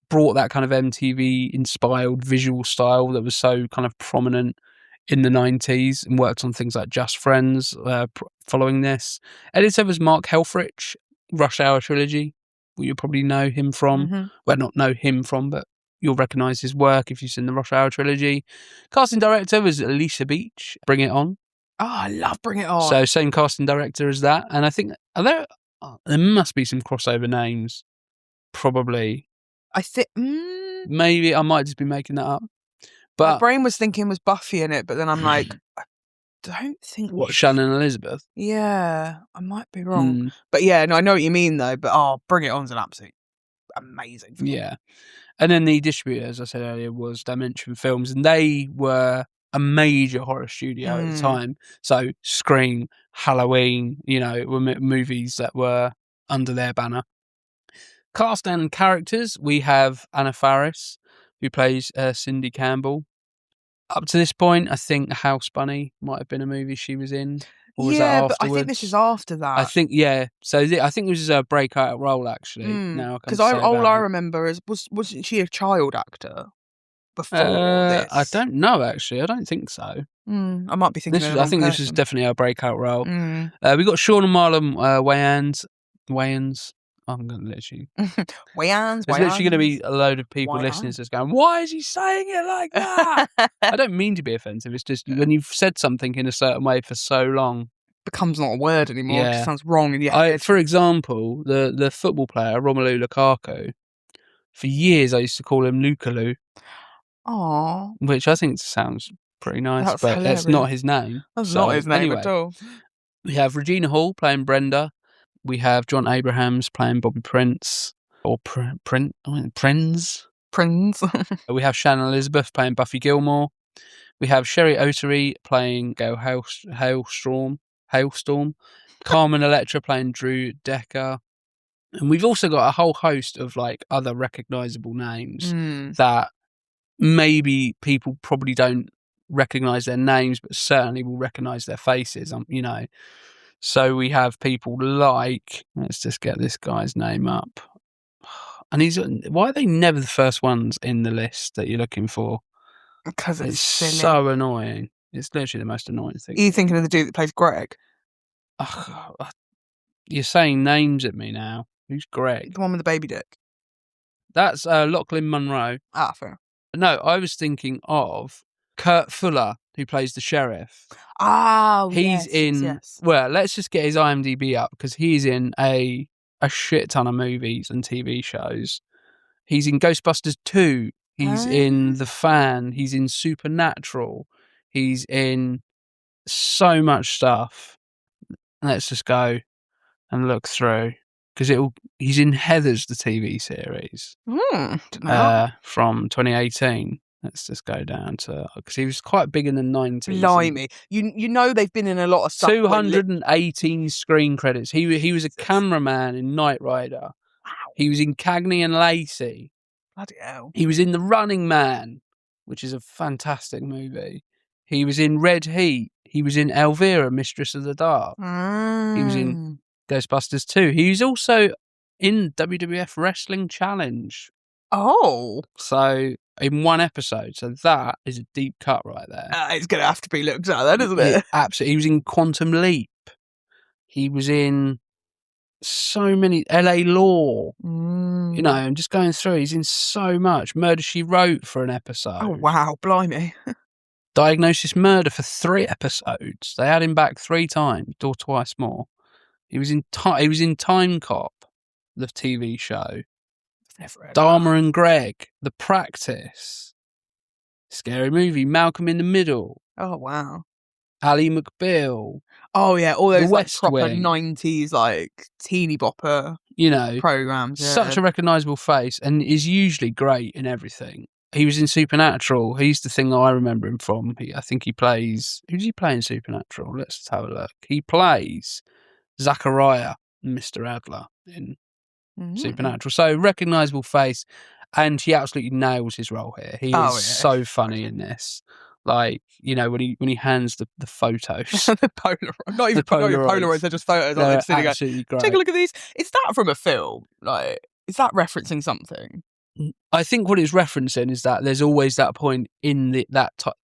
brought that kind of MTV-inspired visual style that was so kind of prominent in the 90s and worked on things like Just Friends following this. Editor was Mark Helfrich, Rush Hour Trilogy, what you'll probably know him from. Well, not know him from, but you'll recognise his work if you've seen the Rush Hour Trilogy. Casting director was Lisa Beach, Bring It On. Oh, I love Bring It On. So same casting director as that. And I think, there must be some crossover names. Probably. I think... Maybe I might just be making that up. But my brain was thinking was Buffy in it, but then I'm like, I don't think... What, Shannon and Elizabeth? Yeah, I might be wrong. But yeah, no, I know what you mean though. But Bring It On's an absolute amazing film. Yeah. And then the distributor, as I said earlier, was Dimension Films, and they were a major horror studio at the time. So Scream, Halloween, were movies that were under their banner. Cast and characters, we have Anna Faris, who plays Cindy Campbell. Up to this point, I think House Bunny might have been a movie she was in. Or was that afterwards? But I think this is after that. I think, yeah. So I think this is a breakout role, actually. Because all I remember is, wasn't she a child actor? before this? I don't know, actually. I don't think so. I might be thinking I think this is definitely our breakout role. We got Sean and Marlon Wayans. I'm going to literally... Wayans. There's literally going to be a load of people listening to this going, why is he saying it like that? I don't mean to be offensive. It's just when you've said something in a certain way for so long... becomes not a word anymore. It just sounds wrong in your head. For example, the football player, Romelu Lukaku, for years I used to call him Lukalu. Aww. Which I think sounds pretty nice, but hilarious. That's not his name. That's not his name at all. We have Regina Hall playing Brenda. We have John Abrahams playing Bobby Prince. Or Prince. We have Shannon Elizabeth playing Buffy Gilmore. We have Sherry Ottery playing Gail Hailstorm. Carmen Electra playing Drew Decker. And we've also got a whole host of like other recognisable names that maybe people probably don't recognise their names, but certainly will recognise their faces, you know. So we have people like, let's just get this guy's name up. And why are they never the first ones in the list that you're looking for? Because it's silly. So annoying. It's literally the most annoying thing. Are you thinking of the dude that plays Greg? You're saying names at me now. Who's Greg? The one with the baby dick. That's Lachlan Monroe. Ah, fair. No, I was thinking of Kurt Fuller, who plays the sheriff. Oh, he's in. Yes. Well, let's just get his IMDb up because he's in a shit ton of movies and TV shows. He's in Ghostbusters 2. He's in The Fan. He's in Supernatural. He's in so much stuff. Let's just go and look through because he's in Heathers, the TV series from 2018. Let's just go down to because he was quite big in the 90s. Blimey, you know they've been in a lot of stuff. 218 screen credits. He was a cameraman in Knight Rider. Wow. He was in Cagney and Lacey. Bloody hell. He was in The Running Man, which is a fantastic movie. He was in Red Heat. He was in Elvira, Mistress of the Dark. He was in Ghostbusters 2. He was also in WWF Wrestling Challenge. Oh. So in one episode. So that is a deep cut right there. It's going to have to be looked at then, isn't it? Absolutely. He was in Quantum Leap. He was in so many LA Law. You know, I'm just going through. He's in so much. Murder, She Wrote for an episode. Oh, wow. Blimey. Diagnosis Murder for 3 episodes. They had him back 3 times or twice more. He was in Time Cop, the TV show. Dharma and Greg, The Practice. Scary Movie, Malcolm in the Middle. Oh, wow. Ally McBeal. Oh, yeah, all those like, proper Wing. 90s, like, teeny bopper programs. Yeah. Such a recognisable face and is usually great in everything. He was in Supernatural. He's the thing that I remember him from. I think he plays... Who does he play in Supernatural? Let's just have a look. He plays Zachariah, Mr. Adler, in Supernatural. So, recognisable face. And he absolutely nails his role here. He is so funny in this. Like, you know, when he hands the photos. The Polaroid. Not even Polaroids, they're just photos. They're absolutely great. Take a look at these. Is that from a film? Like, is that referencing something? I think what it's referencing is that there's always that point in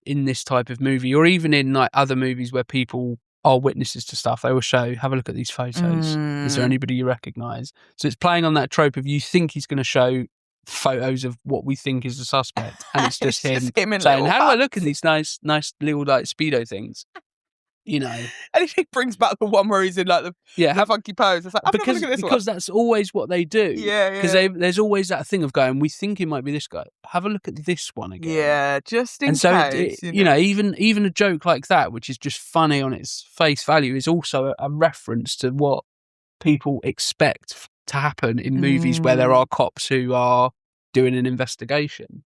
in this type of movie, or even in like other movies where people are witnesses to stuff. They will show, have a look at these photos. Is there anybody you recognise? So it's playing on that trope of you think he's going to show photos of what we think is the suspect, and it's just him saying, "How do I look in these nice little like Speedo things?" You know, and he brings back the one where he's in like the funky pose. It's like, have a look at this because that's always what they do. Yeah, because there's always that thing of going, we think it might be this guy. Have a look at this one again. Yeah, just in case. And so you know, even a joke like that, which is just funny on its face value, is also a reference to what people expect to happen in movies where there are cops who are doing an investigation.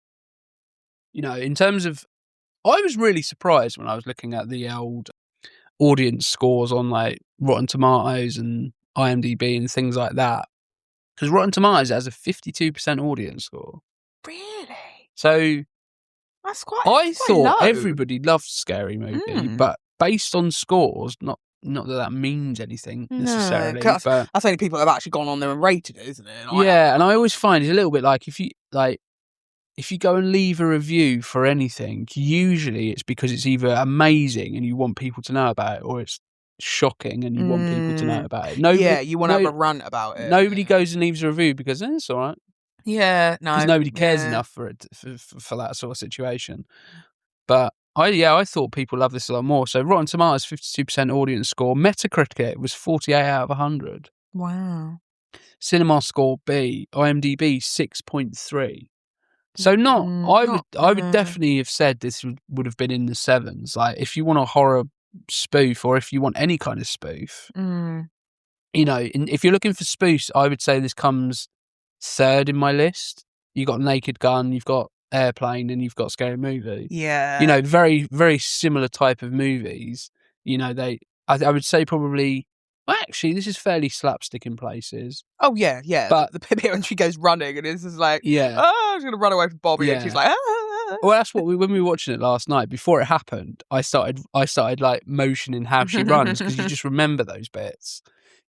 You know, in terms of, I was really surprised when I was looking at the old audience scores on like Rotten Tomatoes and IMDb and things like that, because Rotten Tomatoes has a 52% audience score. Really? So that's quite. I thought low. Everybody loved Scary Movie, but based on scores, not that means anything necessarily. No, but that's only people that have actually gone on there and rated it, isn't it? And I always find it's a little bit like if you like if you go and leave a review for anything, usually it's because it's either amazing and you want people to know about it, or it's shocking and you want people to know about it. You want to have a rant about it. Nobody goes and leaves a review because it's all right. Yeah, no, because nobody cares enough for it for that sort of situation. But I thought people love this a lot more. So Rotten Tomatoes 52% audience score. Metacritic was 48 out of 100. Wow. Cinema score B, IMDb 6.3. So I would definitely have said this would have been in the 7s. Like if you want a horror spoof, or if you want any kind of spoof, if you're looking for spoofs, I would say this comes 3rd in my list. You got Naked Gun, you've got Airplane, and you've got Scary Movie. Yeah. Very, very similar type of movies. I would say probably. Well, actually, this is fairly slapstick in places. Oh, yeah. But the bit when she goes running and it's just like, she's going to run away from Bobby, and she's like, Well, that's what when we were watching it last night, before it happened, I started like motioning how she runs, because you just remember those bits,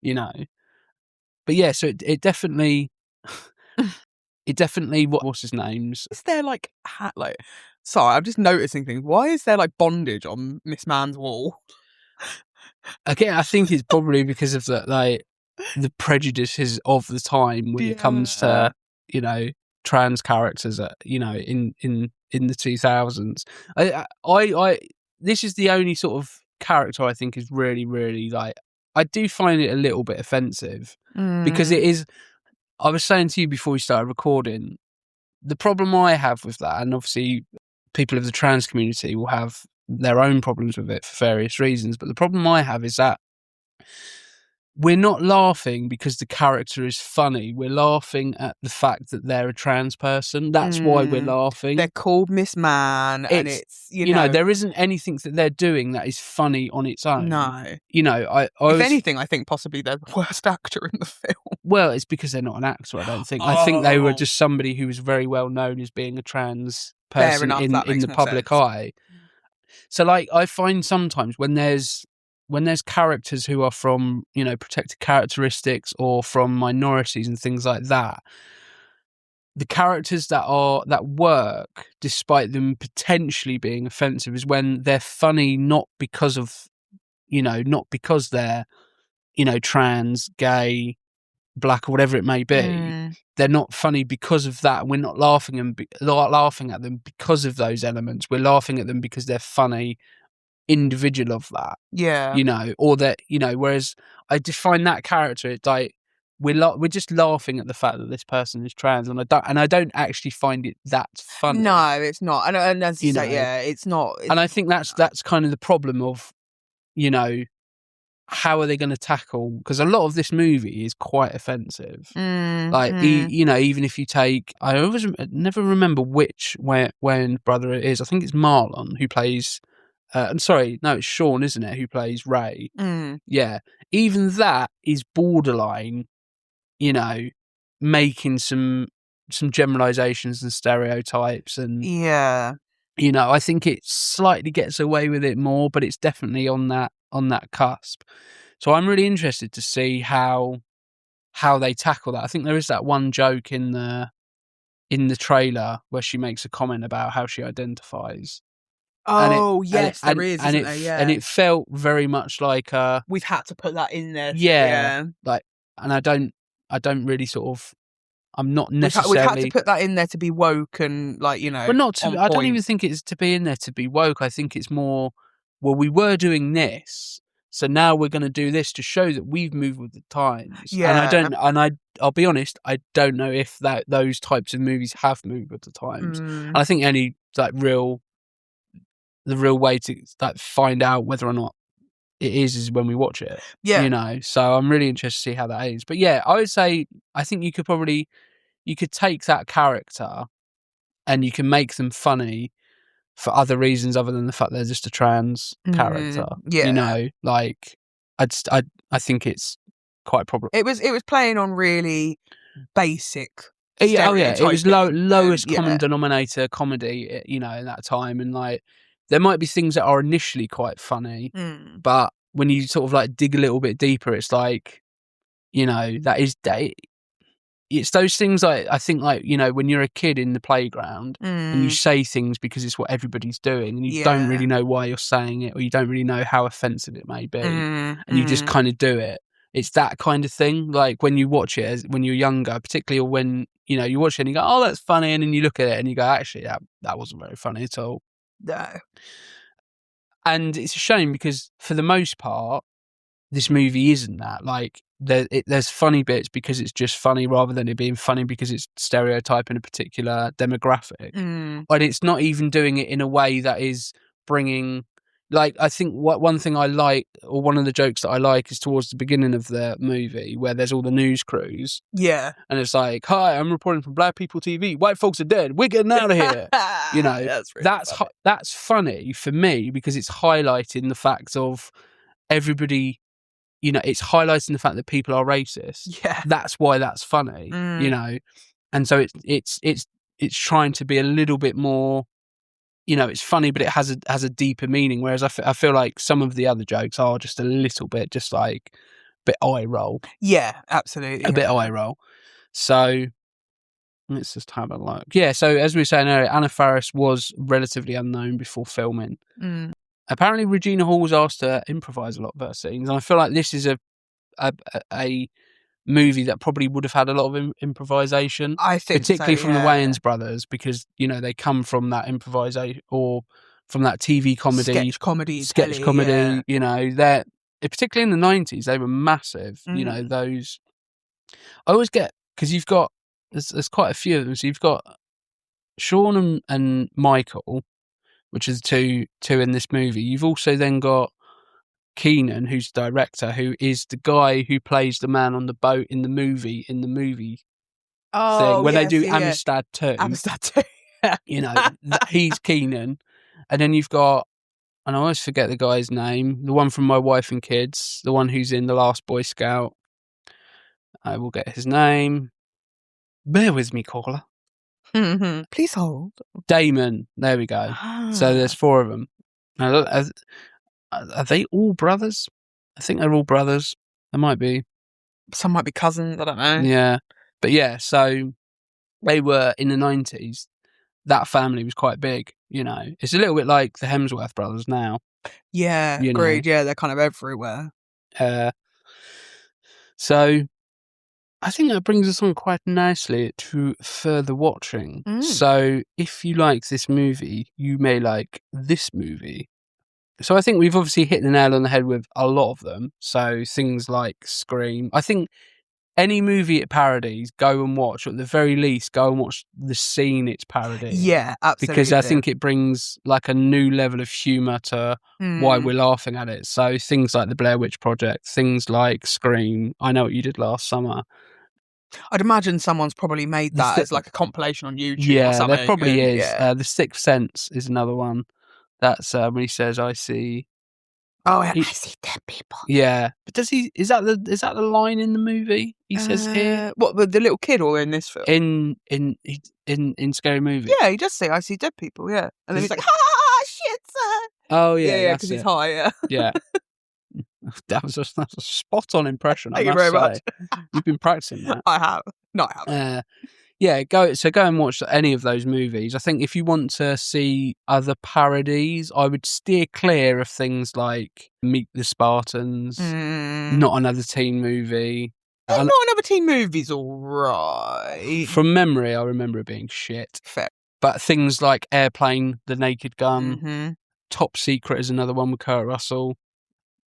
But yeah, so it definitely, what's his name's? Is there sorry, I'm just noticing things. Why is there like bondage on Miss Mann's wall? Again, I think it's probably because of the prejudices of the time when it comes to trans characters, in the 2000s. I this is the only sort of character I think is really, really I do find it a little bit offensive because it is. I was saying to you before we started recording, the problem I have with that, and obviously people of the trans community will have their own problems with it for various reasons, but the problem I have is that we're not laughing because the character is funny. We're laughing at the fact that they're a trans person. That's why we're laughing. They're called Miss Mann, and it's there isn't anything that they're doing that is funny on its own. No, if anything, I think possibly they're the worst actor in the film. Well, it's because they're not an actor. I don't think. I think they were just somebody who was very well known as being a trans person in the public eye. So, I find sometimes when there's characters who are from, protected characteristics or from minorities and things like that, the characters that work despite them potentially being offensive is when they're funny, not because they're, trans, gay, black, or whatever it may be. They're not funny because of that. We're not laughing at them because of those elements. We're laughing at them because they're funny individual of that, or that, whereas I just find that character, it's like we're just laughing at the fact that this person is trans, and I don't actually find it that funny. No, it's not, and as you say, it's not. And I think that's kind of the problem of, how are they going to tackle, because a lot of this movie is quite offensive. Even if you take, I always never remember which Wayans brother it is. I think it's Marlon who plays. I'm sorry, no, it's Sean, isn't it, who plays Ray? Yeah, even that is borderline, making some generalizations and stereotypes, and I think it slightly gets away with it more, but it's definitely on that cusp. So I'm really interested to see how they tackle that. I think there is that one joke in the trailer where she makes a comment about how she identifies. Oh, yes, there is, isn't there? Yeah. And it felt very much like we've had to put that in there. Yeah. And I don't really sort of, I'm not necessarily. We've had to put that in there to be woke and But not to. I don't even think it's to be in there to be woke. I think it's more, well, we were doing this, so now we're going to do this to show that we've moved with the times. Yeah. And I'll be honest, I don't know if those types of movies have moved with the times. And I think the real way to find out whether or not it is when we watch it. Yeah. So I'm really interested to see how that is. But yeah, I would say, I think you could take that character and you can make them funny for other reasons other than the fact they're just a trans character. Yeah. I think it's quite probably. It was playing on really basic. Yeah, it was lowest common denominator comedy, in that time, and there might be things that are initially quite funny, but when you sort of dig a little bit deeper, it's that it's those things I think, like, you know, when you're a kid in the playground and you say things because it's what everybody's doing and you don't really know why you're saying it, or you don't really know how offensive it may be, and you just kind of do it. It's that kind of thing. Like when you watch it when you're younger, particularly, or when, you know, you watch it and you go, oh, that's funny, and then you look at it and you go, actually, that wasn't very funny at all. No. And it's a shame because for the most part, this movie isn't that. Like, there's funny bits because it's just funny, rather than it being funny because it's stereotyping a particular demographic. And it's not even doing it in a way that is bringing, like, I think one thing I like, or one of the jokes that I like, is towards the beginning of the movie where there's all the news crews. Yeah. And it's like, hi, I'm reporting from Black People TV. White folks are dead. We're getting out of here. You know, that's funny for me because it's highlighting the fact of everybody. You know, it's highlighting the fact that people are racist. Yeah, that's why that's funny. You know, and so it's trying to be a little bit more. You know, it's funny, but it has a deeper meaning. Whereas I feel like some of the other jokes are just a little bit, just like a bit eye roll. Yeah, absolutely, a bit eye roll. So let's just have a look. Yeah, so as we were saying earlier, Anna Faris was relatively unknown before filming. Apparently, Regina Hall was asked to improvise a lot of her scenes, and I feel like this is a movie that probably would have had a lot of improvisation. I think, particularly from the Wayans brothers, because, you know, they come from that improvisation, or from that TV comedy, sketch comedy. You know, they're particularly in the 90s, they were massive. You know, those. I always get, because you've got there's quite a few of them. So you've got Sean and Michael, which is two in this movie. You've also then got Keenan, who's the director, who is the guy who plays the man on the boat in the movie thing. When they do Amistad 2. Amistad 2. You know, he's Keenan. And then you've got, and I always forget the guy's name, the one from My Wife and Kids, the one who's in The Last Boy Scout. I will get his name. Bear with me, caller. Please hold. Damon. There we go. So there's 4 of them. Now, are they all brothers? I think they're all brothers. They might be. Some might be cousins. I don't know. Yeah. But yeah, so they were in the 90s. That family was quite big, you know. It's a little bit like the Hemsworth brothers now. Yeah, agreed. Yeah, they're kind of everywhere. So I think that brings us on quite nicely to further watching. So if you like this movie, you may like this movie. So I think we've obviously hit the nail on the head with a lot of them. So things like Scream. I think any movie it parodies, go and watch. Or at the very least, go and watch the scene it's parodying. Yeah, absolutely. Because I think it brings like a new level of humour to why we're laughing at it. So things like the Blair Witch Project, things like Scream, I Know What You Did Last Summer. I'd imagine someone's probably made that as like a compilation on YouTube or something. Yeah, there probably is. The Sixth Sense is another one. That's when he says, I see... Oh, I see dead people. Yeah. But does he... Is that the line in the movie he says here? What, the little kid or in this film? In Scary Movie? Yeah, he does say, I see dead people, yeah. And then he's like, ha, shit, sir. Oh, yeah. Yeah, because he's high, yeah. Yeah. That's a spot-on impression, Thank you very much. You've been practicing that. I have. No, I haven't. Yeah, go and watch any of those movies. I think if you want to see other parodies, I would steer clear of things like Meet the Spartans, Not Another Teen Movie. Not Another Teen Movie's all right. From memory, I remember it being shit. Fair. But things like Airplane, The Naked Gun, Top Secret is another one with Kurt Russell.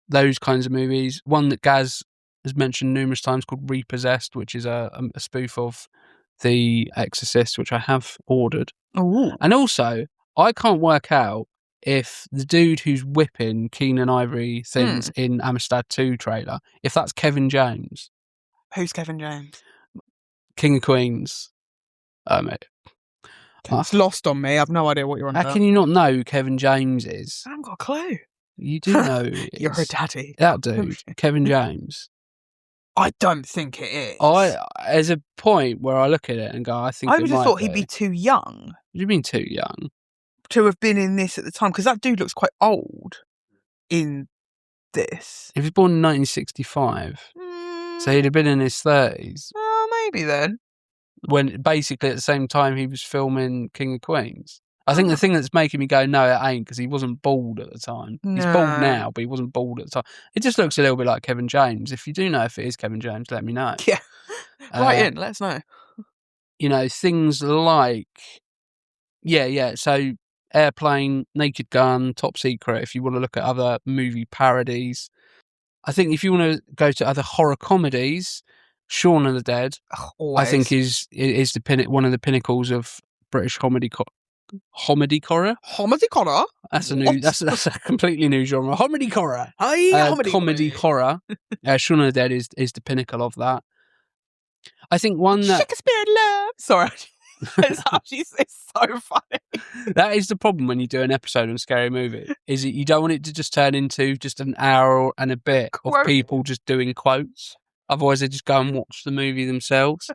Those kinds of movies. One that Gaz has mentioned numerous times called Repossessed, which is a spoof of The Exorcist, which I have ordered. Ooh. And also, I can't work out if the dude who's whipping Keenan Ivory things in Amistad 2 trailer, if that's Kevin James. Who's Kevin James? King of Queens. It's lost on me. I have no idea what you're on about. How can you not know who Kevin James is? I haven't got a clue. You do know who he is. You're a daddy. That dude, Kevin James. I don't think it is. There's a point where I look at it and go, I think I would have thought he'd be too young. What do you mean too young? To have been in this at the time, because that dude looks quite old in this. If he was born in 1965, so he'd have been in his 30s. Oh, maybe then. when basically at the same time he was filming King of Queens. I think the thing that's making me go, no, it ain't, because he wasn't bald at the time. No. He's bald now, but he wasn't bald at the time. It just looks a little bit like Kevin James. If you do know if it is Kevin James, let me know. Yeah. Write in, let us know. You know, things like, so Airplane, Naked Gun, Top Secret, if you want to look at other movie parodies. I think if you want to go to other horror comedies, Shaun of the Dead, I think is one of the pinnacles of British comedy horror. Comedy horror? That's a completely new genre. Comedy horror. Comedy horror. Shaun of the Dead is the pinnacle of that. I think one that Shakespeare in Love. Sorry. It's so funny. That is the problem when you do an episode on Scary Movie, is that you don't want it to just turn into just an hour and a bit of people just doing quotes. Otherwise they just go and watch the movie themselves.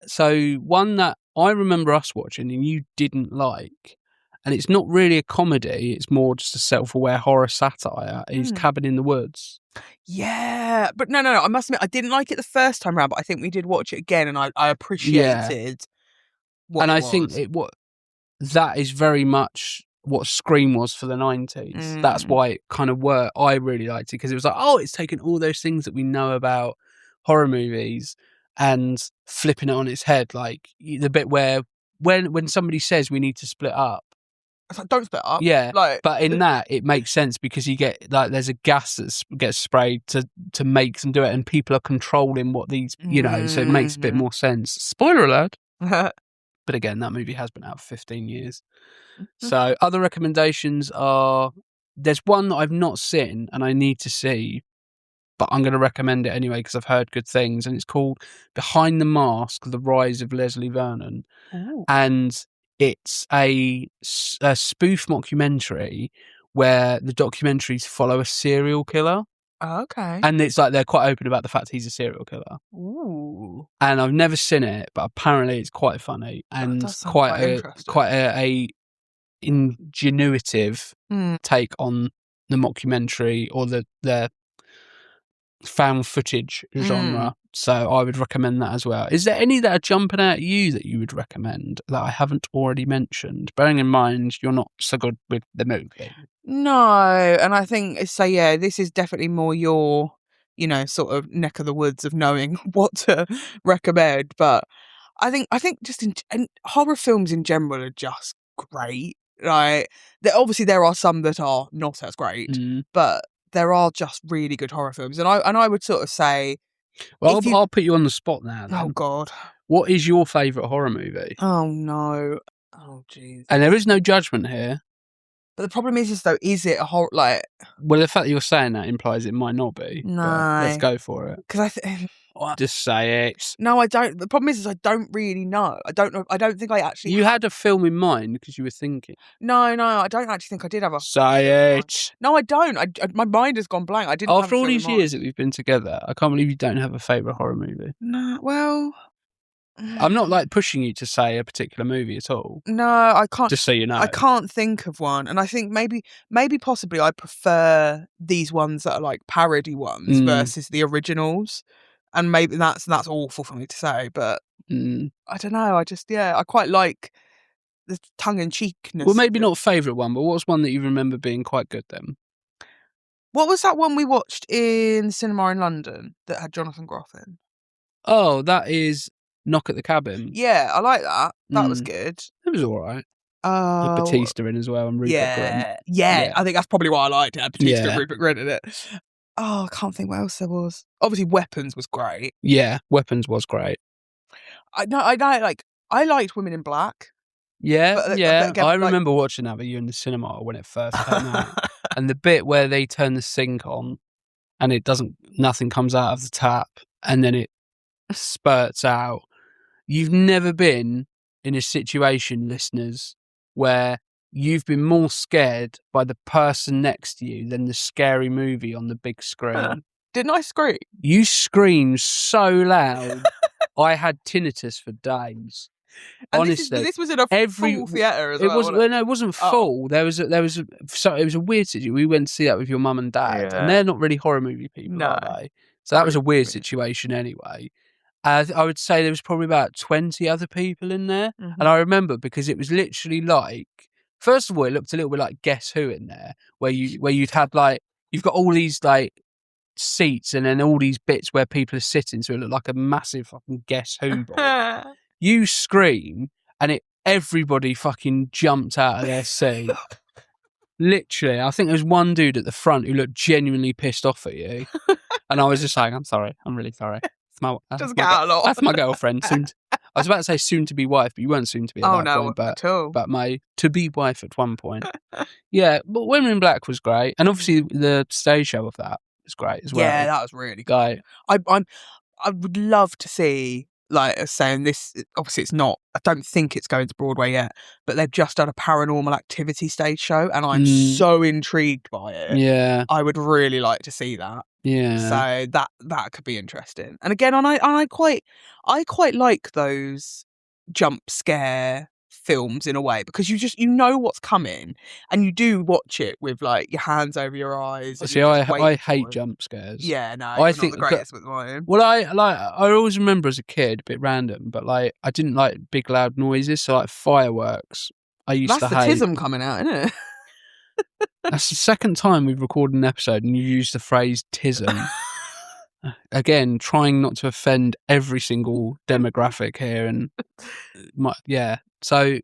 So one that I remember us watching and you didn't like, and it's not really a comedy, it's more just a self-aware horror satire, is Cabin in the Woods. Yeah, but no, I must admit, I didn't like it the first time around, but I think we did watch it again, and I appreciated what it was. I think that is very much what Scream was for the 90s. That's why it kind of worked. I really liked it, because it was like, it's taken all those things that we know about horror movies and flipping it on its head. Like the bit where when somebody says we need to split up, it's like, don't split up. Yeah, but in that it makes sense, because you get there's a gas that gets sprayed to make them do it, and people are controlling what these so it makes a bit more sense. Spoiler alert. But again, that movie has been out for 15 years. So other recommendations are, there's one that I've not seen and I need to see, but I'm going to recommend it anyway because I've heard good things, and it's called Behind the Mask: The Rise of Leslie Vernon. Ooh. And it's a spoof mockumentary where the documentaries follow a serial killer. Oh, okay. And it's like they're quite open about the fact he's a serial killer. Ooh. And I've never seen it, but apparently it's quite funny and quite a ingenuitive take on the mockumentary or the found footage genre. So I would recommend that as well. Is there any that are jumping out at you that you would recommend that I haven't already mentioned? Bearing in mind you're not so good with the movie. No, and I think this is definitely more your, sort of neck of the woods of knowing what to recommend. But I think just and horror films in general are just great. Like, obviously there are some that are not as great, but there are just really good horror films, and I would sort of say. Well, I'll put you on the spot now. Then. Oh God, what is your favourite horror movie? Oh no, oh jeez. And there is no judgment here. But the problem is though, is it a horror? Well, the fact that you're saying that implies it might not be. No, let's go for it. Because just say it. No, I don't. The problem is I don't really know. I don't know. I don't think I actually. You had a film in mind because you were thinking. No, I don't actually think I did have a. Say it. No, I don't. My mind has gone blank. I didn't. After all these years that we've been together, I can't believe you don't have a favourite horror movie. No, well. I'm not pushing you to say a particular movie at all. No, I can't. Just so you know, I can't think of one, and I think maybe possibly I prefer these ones that are like parody ones versus the originals, and maybe that's awful for me to say, but I don't know. I quite like the tongue in cheekness. Well, maybe not favourite one, but what's one that you remember being quite good then? What was that one we watched in cinema in London that had Jonathan Groff in? Oh, that is Knock at the Cabin. Yeah, I like that. That was good. It was all right. With Batista in as well and Rupert Grint. Yeah, I think that's probably why I liked it. Batista and Rupert Grint in it. Oh, I can't think what else there was. Obviously, Weapons was great. Yeah, Weapons was great. I liked Women in Black. Yeah, but again, I remember watching that with you in the cinema when it first came out. And the bit where they turn the sink on and nothing comes out of the tap and then it spurts out. You've never been in a situation, listeners, where you've been more scared by the person next to you than the scary movie on the big screen. Didn't I scream? You screamed so loud, I had tinnitus for days. And honestly, this was in a full theatre as well. It wasn't full. It was a weird situation. We went to see that with your mum and dad, and they're not really horror movie people, are they? So that was a weird situation anyway. I would say there was probably about 20 other people in there. Mhm. And I remember because it was literally like, first of all, it looked a little bit like Guess Who in there, where you'd have like, you've got all these like seats and then all these bits where people are sitting. So it looked like a massive fucking Guess Who board. You scream and everybody fucking jumped out of their seat. Literally, I think there was one dude at the front who looked genuinely pissed off at you. And I was just like, I'm sorry. I'm really sorry. That's my girlfriend. I was about to say soon to be wife, but you weren't soon to be at that point. At all. But my to be wife at one point. Yeah, but Women in Black was great. And obviously the stage show of that was great as well. Yeah, that was really good. I would love to see, like, saying this, obviously it's not, I don't think it's going to Broadway yet, but they've just done a Paranormal Activity stage show and I'm so intrigued by it. Yeah. I would really like to see that. Yeah. So that could be interesting. And again, I quite like those jump scare films in a way, because you know what's coming and you do watch it with like your hands over your eyes. See, I hate jump scares. Yeah, no, I think not the greatest with mine. Well, I always remember as a kid, a bit random, but like I didn't like big loud noises, so like fireworks. I used to hate. That's the tism coming out, isn't it? That's the second time we've recorded an episode and you used the phrase tism. Again, trying not to offend every single demographic here, and So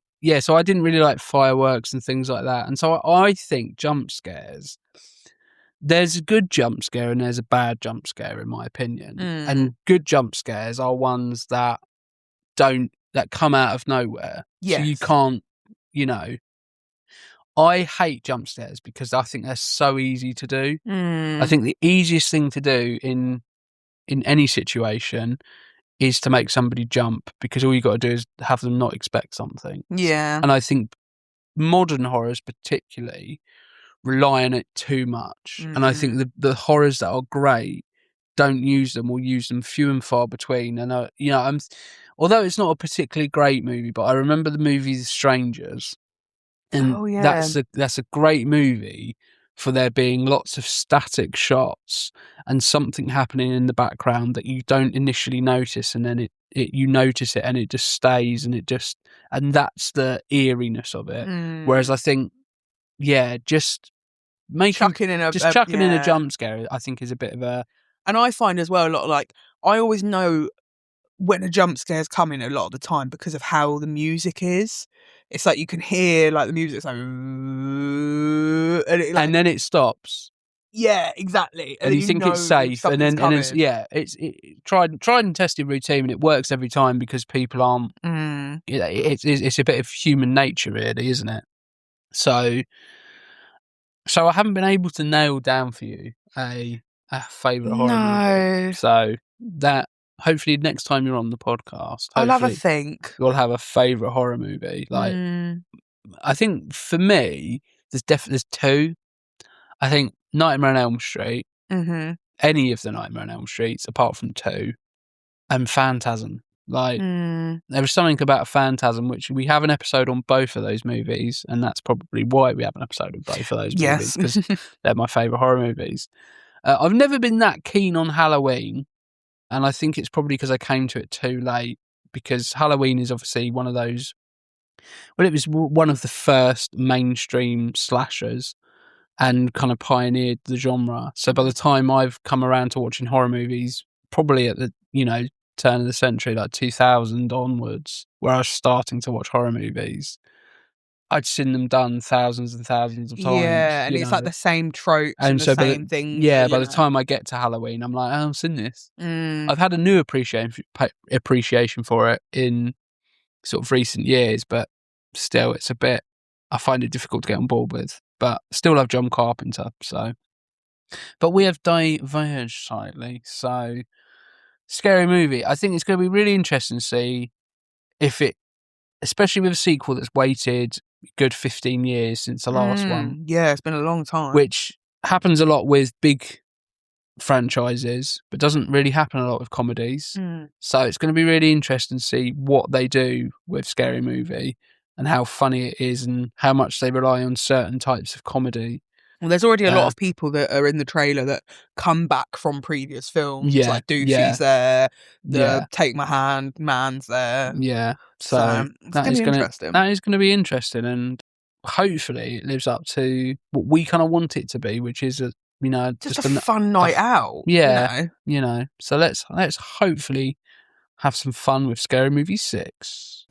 I didn't really like fireworks and things like that, and so I think jump scares. There's a good jump scare and there's a bad jump scare, in my opinion. And good jump scares are ones that come out of nowhere. Yes. So you can't, I hate jump scares because I think they're so easy to do. I think the easiest thing to do in any situation is to make somebody jump, because all you got to do is have them not expect something. Yeah. And I think modern horrors particularly rely on it too much. And I think the horrors that are great don't use them, or use them few and far between. And although it's not a particularly great movie, but I remember the movie The Strangers, and that's a great movie for there being lots of static shots and something happening in the background that you don't initially notice, and then you notice it and it just stays, and that's the eeriness of it. Whereas I think, just chucking in a jump scare, I think, is a bit of a. And I find as well a lot of, like, I always know when a jump scare's coming a lot of the time because of how the music is. It's like you can hear like the music's like, and then it stops. Yeah, exactly. And you think it's safe, and it's tried and tested routine, and it works every time because people aren't. It's a bit of human nature, really, isn't it? So I haven't been able to nail down for you a favourite horror movie. So that. Hopefully next time you're on the podcast, I'll have a think. You'll have a favourite horror movie. Like, I think for me, there's two. I think Nightmare on Elm Street, any of the Nightmare on Elm Streets apart from 2, and Phantasm. Like, there was something about Phantasm, which we have an episode on both of those movies, and that's probably why we have an episode on both of those movies, because they're my favourite horror movies. I've never been that keen on Halloween. And I think it's probably because I came to it too late, because Halloween is obviously one of those. Well, it was one of the first mainstream slashers and kind of pioneered the genre. So by the time I've come around to watching horror movies, probably at the turn of the century, like 2000 onwards, where I was starting to watch horror movies, I'd seen them done thousands and thousands of times. Yeah, and it's like the same tropes and the same things. Yeah, by the time I get to Halloween, I'm like, I've seen this. I've had a new appreciation for it in sort of recent years, but still, it's a bit. I find it difficult to get on board with, but still love John Carpenter. So, but we have diverged slightly. So, Scary Movie. I think it's going to be really interesting to see if it, especially with a sequel that's waited good 15 years since the last one. Yeah, it's been a long time. Which happens a lot with big franchises, but doesn't really happen a lot with comedies. So it's going to be really interesting to see what they do with Scary Movie and how funny it is and how much they rely on certain types of comedy Well, there's already a lot of people that are in the trailer that come back from previous films. Yeah, Like Doofy's there, the Yeah. Take My Hand man's there. Yeah. So it's going to be interesting. That is going to be interesting, and hopefully it lives up to what we kind of want it to be, which is a just a fun night out. Yeah, So let's hopefully have some fun with Scary Movie 6.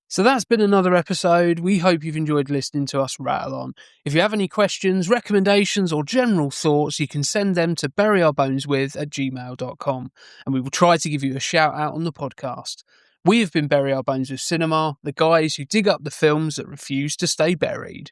So that's been another episode. We hope you've enjoyed listening to us rattle on. If you have any questions, recommendations, or general thoughts, you can send them to buryourboneswith@gmail.com, and we will try to give you a shout out on the podcast. We have been Bury Our Bones with Cinema, the guys who dig up the films that refuse to stay buried.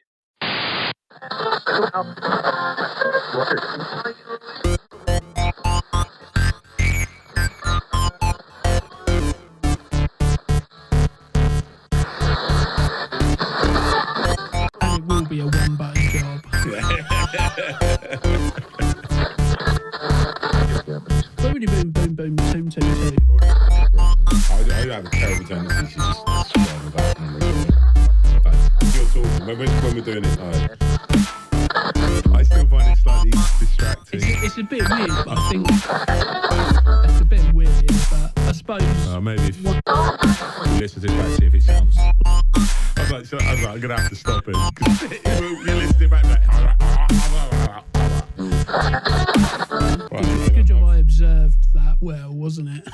And it will be a one-button job. Boom, boom, boom, boom, toom, toom, toom. I have a terrible tendency to just scroll about and record. But if you're talking, when we're doing it, I still find it slightly distracting. It's a bit weird, but I think it's a bit weird, but I suppose... maybe if you listen to it back, see if it sounds... I was like, I'm going to have to stop it. Because you listen to it back, Good job I observed that well, wasn't it?